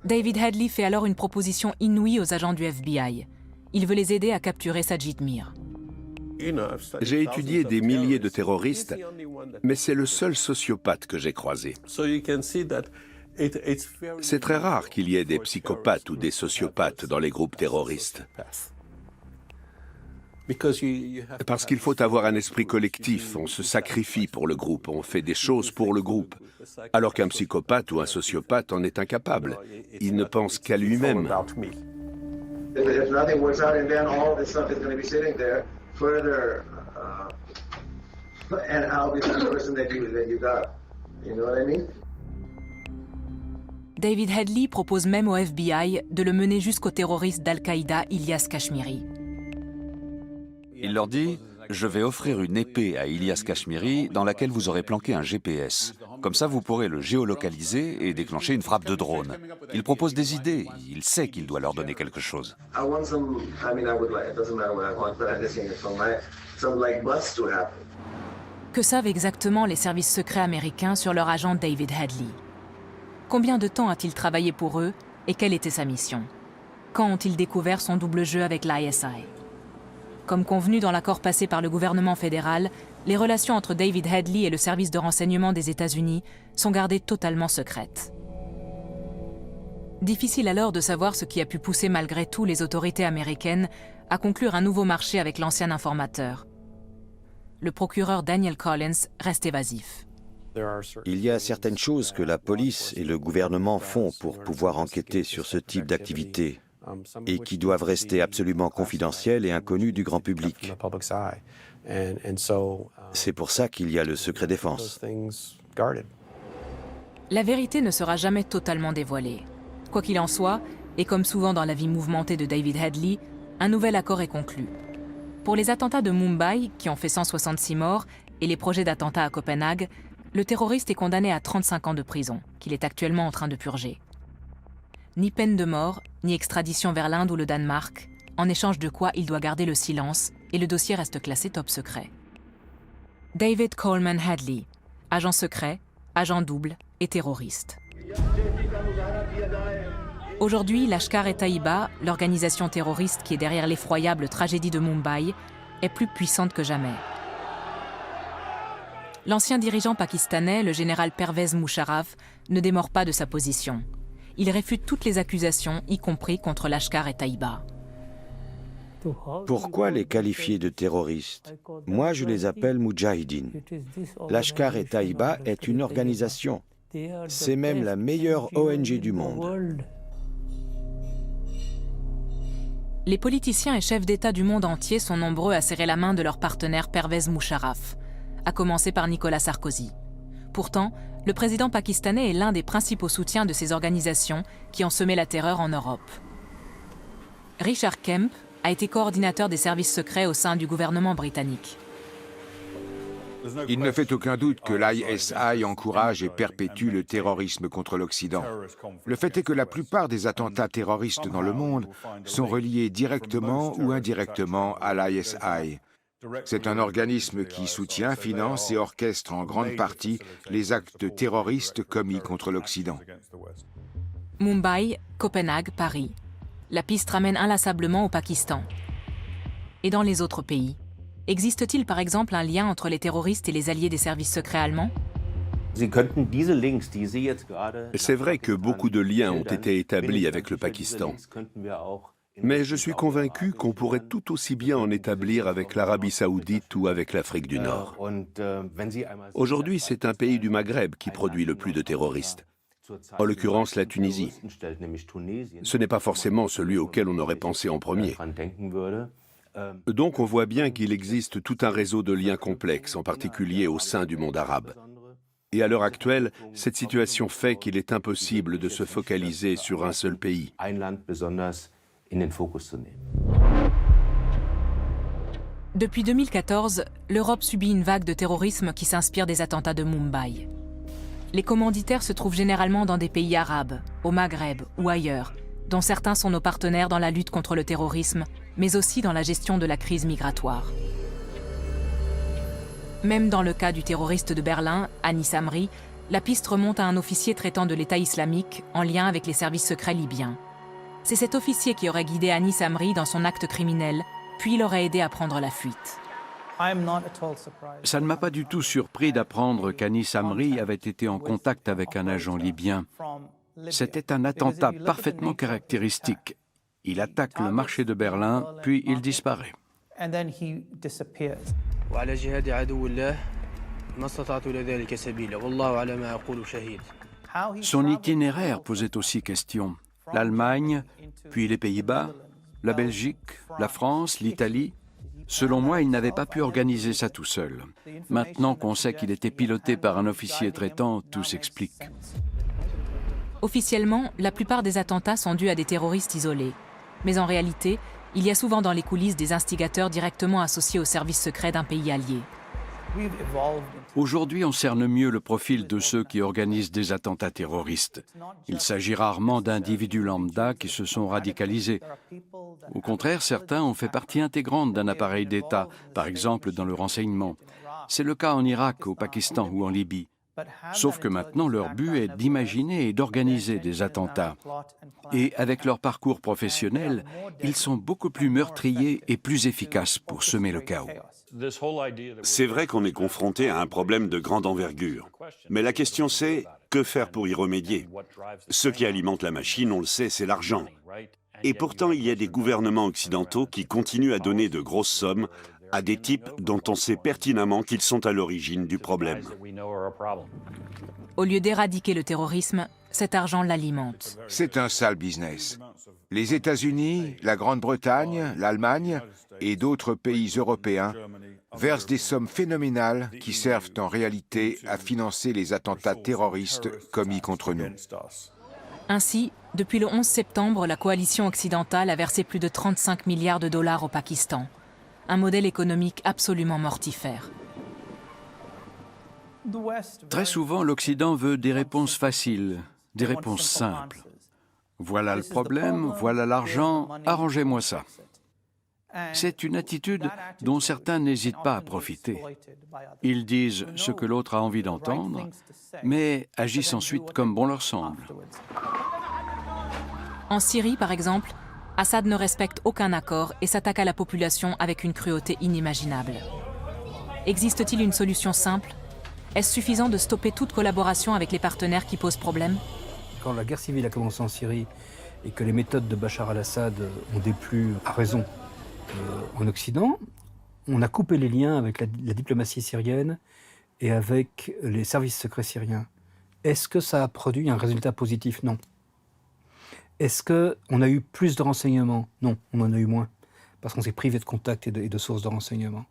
David Headley fait alors une proposition inouïe aux agents du FBI. Il veut les aider à capturer Sajid Mir. J'ai étudié des milliers de terroristes, mais c'est le seul sociopathe que j'ai croisé. C'est très rare qu'il y ait des psychopathes ou des sociopathes dans les groupes terroristes. Parce qu'il faut avoir un esprit collectif, on se sacrifie pour le groupe, on fait des choses pour le groupe. Alors qu'un psychopathe ou un sociopathe en est incapable. Il ne pense qu'à lui-même. David Headley propose même au FBI de le mener jusqu'au terroriste d'Al-Qaïda Ilyas Kashmiri. Il leur dit « Je vais offrir une épée à Ilyas Kashmiri dans laquelle vous aurez planqué un GPS. Comme ça, vous pourrez le géolocaliser et déclencher une frappe de drone. » Il propose des idées, il sait qu'il doit leur donner quelque chose. Que savent exactement les services secrets américains sur leur agent David Headley? Combien de temps a-t-il travaillé pour eux et quelle était sa mission? Quand ont-ils découvert son double jeu avec l'ISI? Comme convenu dans l'accord passé par le gouvernement fédéral, les relations entre David Headley et le service de renseignement des États-Unis sont gardées totalement secrètes. Difficile alors de savoir ce qui a pu pousser malgré tout les autorités américaines à conclure un nouveau marché avec l'ancien informateur. Le procureur Daniel Collins reste évasif. Il y a certaines choses que la police et le gouvernement font pour pouvoir enquêter sur ce type d'activité et qui doivent rester absolument confidentielles et inconnues du grand public. C'est pour ça qu'il y a le secret défense. La vérité ne sera jamais totalement dévoilée. Quoi qu'il en soit, et comme souvent dans la vie mouvementée de David Headley, un nouvel accord est conclu. Pour les attentats de Mumbai, qui ont fait 166 morts, et les projets d'attentats à Copenhague, le terroriste est condamné à 35 ans de prison, qu'il est actuellement en train de purger. Ni peine de mort, ni extradition vers l'Inde ou le Danemark, en échange de quoi il doit garder le silence et le dossier reste classé top secret. David Coleman Headley, agent secret, agent double et terroriste. Aujourd'hui, Lashkar-e-Taïba, l'organisation terroriste qui est derrière l'effroyable tragédie de Mumbai, est plus puissante que jamais. L'ancien dirigeant pakistanais, le général Pervez Musharraf, ne démord pas de sa position. Il réfute toutes les accusations, y compris contre Lashkar-e-Taïba. Pourquoi les qualifier de terroristes? Moi, je les appelle Moudjahidines. Lashkar-e-Taïba est une organisation. C'est même la meilleure ONG du monde. Les politiciens et chefs d'État du monde entier sont nombreux à serrer la main de leur partenaire Pervez Musharraf, à commencer par Nicolas Sarkozy. Pourtant, le président pakistanais est l'un des principaux soutiens de ces organisations qui ont semé la terreur en Europe. Richard Kemp a été coordinateur des services secrets au sein du gouvernement britannique. Il ne fait aucun doute que l'ISI encourage et perpétue le terrorisme contre l'Occident. Le fait est que la plupart des attentats terroristes dans le monde sont reliés directement ou indirectement à l'ISI. C'est un organisme qui soutient, finance et orchestre en grande partie les actes terroristes commis contre l'Occident. Mumbai, Copenhague, Paris. La piste ramène inlassablement au Pakistan. Et dans les autres pays, existe-t-il par exemple un lien entre les terroristes et les alliés des services secrets allemands? C'est vrai que beaucoup de liens ont été établis avec le Pakistan. Mais je suis convaincu qu'on pourrait tout aussi bien en établir avec l'Arabie saoudite ou avec l'Afrique du Nord. Aujourd'hui, c'est un pays du Maghreb qui produit le plus de terroristes. En l'occurrence, la Tunisie. Ce n'est pas forcément celui auquel on aurait pensé en premier. Donc on voit bien qu'il existe tout un réseau de liens complexes, en particulier au sein du monde arabe. Et à l'heure actuelle, cette situation fait qu'il est impossible de se focaliser sur un seul pays. Depuis 2014, l'Europe subit une vague de terrorisme qui s'inspire des attentats de Mumbai. Les commanditaires se trouvent généralement dans des pays arabes, au Maghreb ou ailleurs, dont certains sont nos partenaires dans la lutte contre le terrorisme, mais aussi dans la gestion de la crise migratoire. Même dans le cas du terroriste de Berlin, Anis Amri, la piste remonte à un officier traitant de l'État islamique en lien avec les services secrets libyens. C'est cet officier qui aurait guidé Anis Amri dans son acte criminel, puis l'aurait aidé à prendre la fuite. Ça ne m'a pas du tout surpris d'apprendre qu'Anis Amri avait été en contact avec un agent libyen. C'était un attentat parfaitement caractéristique. Il attaque le marché de Berlin, puis il disparaît. Son itinéraire posait aussi question. L'Allemagne, puis les Pays-Bas, la Belgique, la France, l'Italie. Selon moi, il n'avait pas pu organiser ça tout seul. Maintenant qu'on sait qu'il était piloté par un officier traitant, tout s'explique. Officiellement, la plupart des attentats sont dus à des terroristes isolés. Mais en réalité, il y a souvent dans les coulisses des instigateurs directement associés aux services secrets d'un pays allié. Aujourd'hui, on cerne mieux le profil de ceux qui organisent des attentats terroristes. Il s'agit rarement d'individus lambda qui se sont radicalisés. Au contraire, certains ont fait partie intégrante d'un appareil d'État, par exemple dans le renseignement. C'est le cas en Irak, au Pakistan ou en Libye. Sauf que maintenant, leur but est d'imaginer et d'organiser des attentats. Et avec leur parcours professionnel, ils sont beaucoup plus meurtriers et plus efficaces pour semer le chaos. C'est vrai qu'on est confronté à un problème de grande envergure. Mais la question c'est, que faire pour y remédier? Ce qui alimente la machine, on le sait, c'est l'argent. Et pourtant, il y a des gouvernements occidentaux qui continuent à donner de grosses sommes à des types dont on sait pertinemment qu'ils sont à l'origine du problème. Au lieu d'éradiquer le terrorisme, cet argent l'alimente. C'est un sale business. Les États-Unis, la Grande-Bretagne, l'Allemagne et d'autres pays européens versent des sommes phénoménales qui servent en réalité à financer les attentats terroristes commis contre nous. Ainsi, depuis le 11 septembre, la coalition occidentale a versé plus de 35 milliards de dollars au Pakistan. Un modèle économique absolument mortifère. Très souvent, l'Occident veut des réponses faciles, des réponses simples. Voilà le problème, voilà l'argent, arrangez-moi ça. C'est une attitude dont certains n'hésitent pas à profiter. Ils disent ce que l'autre a envie d'entendre, mais agissent ensuite comme bon leur semble. En Syrie, par exemple, Assad ne respecte aucun accord et s'attaque à la population avec une cruauté inimaginable. Existe-t-il une solution simple? Est-ce suffisant de stopper toute collaboration avec les partenaires qui posent problème? Quand la guerre civile a commencé en Syrie et que les méthodes de Bachar al-Assad ont déplu à raison en Occident, on a coupé les liens avec la diplomatie syrienne et avec les services secrets syriens. Est-ce que ça a produit un résultat positif? Non. Est-ce qu'on a eu plus de renseignements? Non, on en a eu moins, parce qu'on s'est privé de contacts et de sources de renseignements.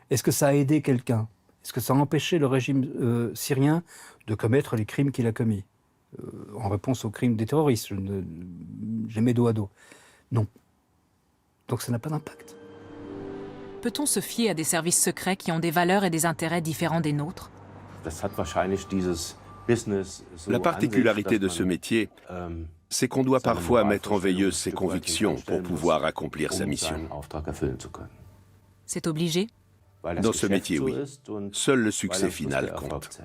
Est-ce que ça a aidé quelqu'un? Est-ce que ça a empêché le régime syrien de commettre les crimes qu'il a commis en réponse aux crimes des terroristes? J'ai mis dos à dos. Non. Donc ça n'a pas d'impact. Peut-on se fier à des services secrets qui ont des valeurs et des intérêts différents des nôtres? La particularité de ce métier, c'est qu'on doit parfois mettre en veilleuse ses convictions pour pouvoir accomplir sa mission. C'est obligé? Dans ce métier, oui. Seul le succès final compte.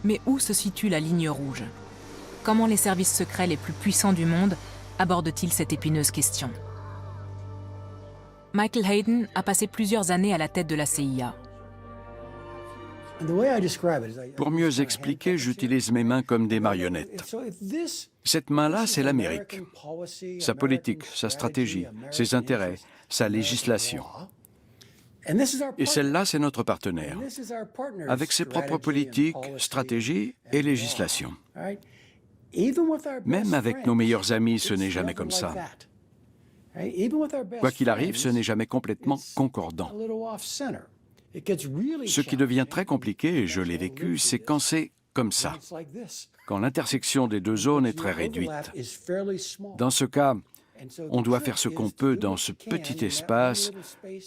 Mais où se situe la ligne rouge? Comment les services secrets les plus puissants du monde abordent-ils cette épineuse question? Michael Hayden a passé plusieurs années à la tête de la CIA. Pour mieux expliquer, j'utilise mes mains comme des marionnettes. Cette main-là, c'est l'Amérique. Sa politique, sa stratégie, ses intérêts, sa législation. Et celle-là, c'est notre partenaire, avec ses propres politiques, stratégies et législations. Même avec nos meilleurs amis, ce n'est jamais comme ça. Quoi qu'il arrive, ce n'est jamais complètement concordant. Ce qui devient très compliqué, et je l'ai vécu, c'est quand c'est comme ça, quand l'intersection des deux zones est très réduite. Dans ce cas, on doit faire ce qu'on peut dans ce petit espace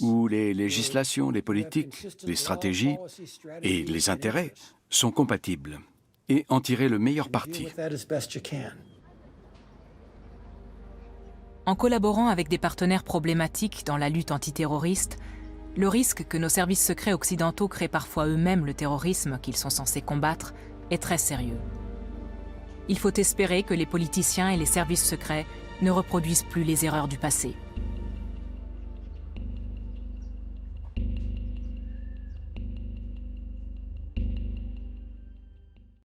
où les législations, les politiques, les stratégies et les intérêts sont compatibles, et en tirer le meilleur parti. En collaborant avec des partenaires problématiques dans la lutte antiterroriste, le risque que nos services secrets occidentaux créent parfois eux-mêmes le terrorisme qu'ils sont censés combattre est très sérieux. Il faut espérer que les politiciens et les services secrets ne reproduisent plus les erreurs du passé.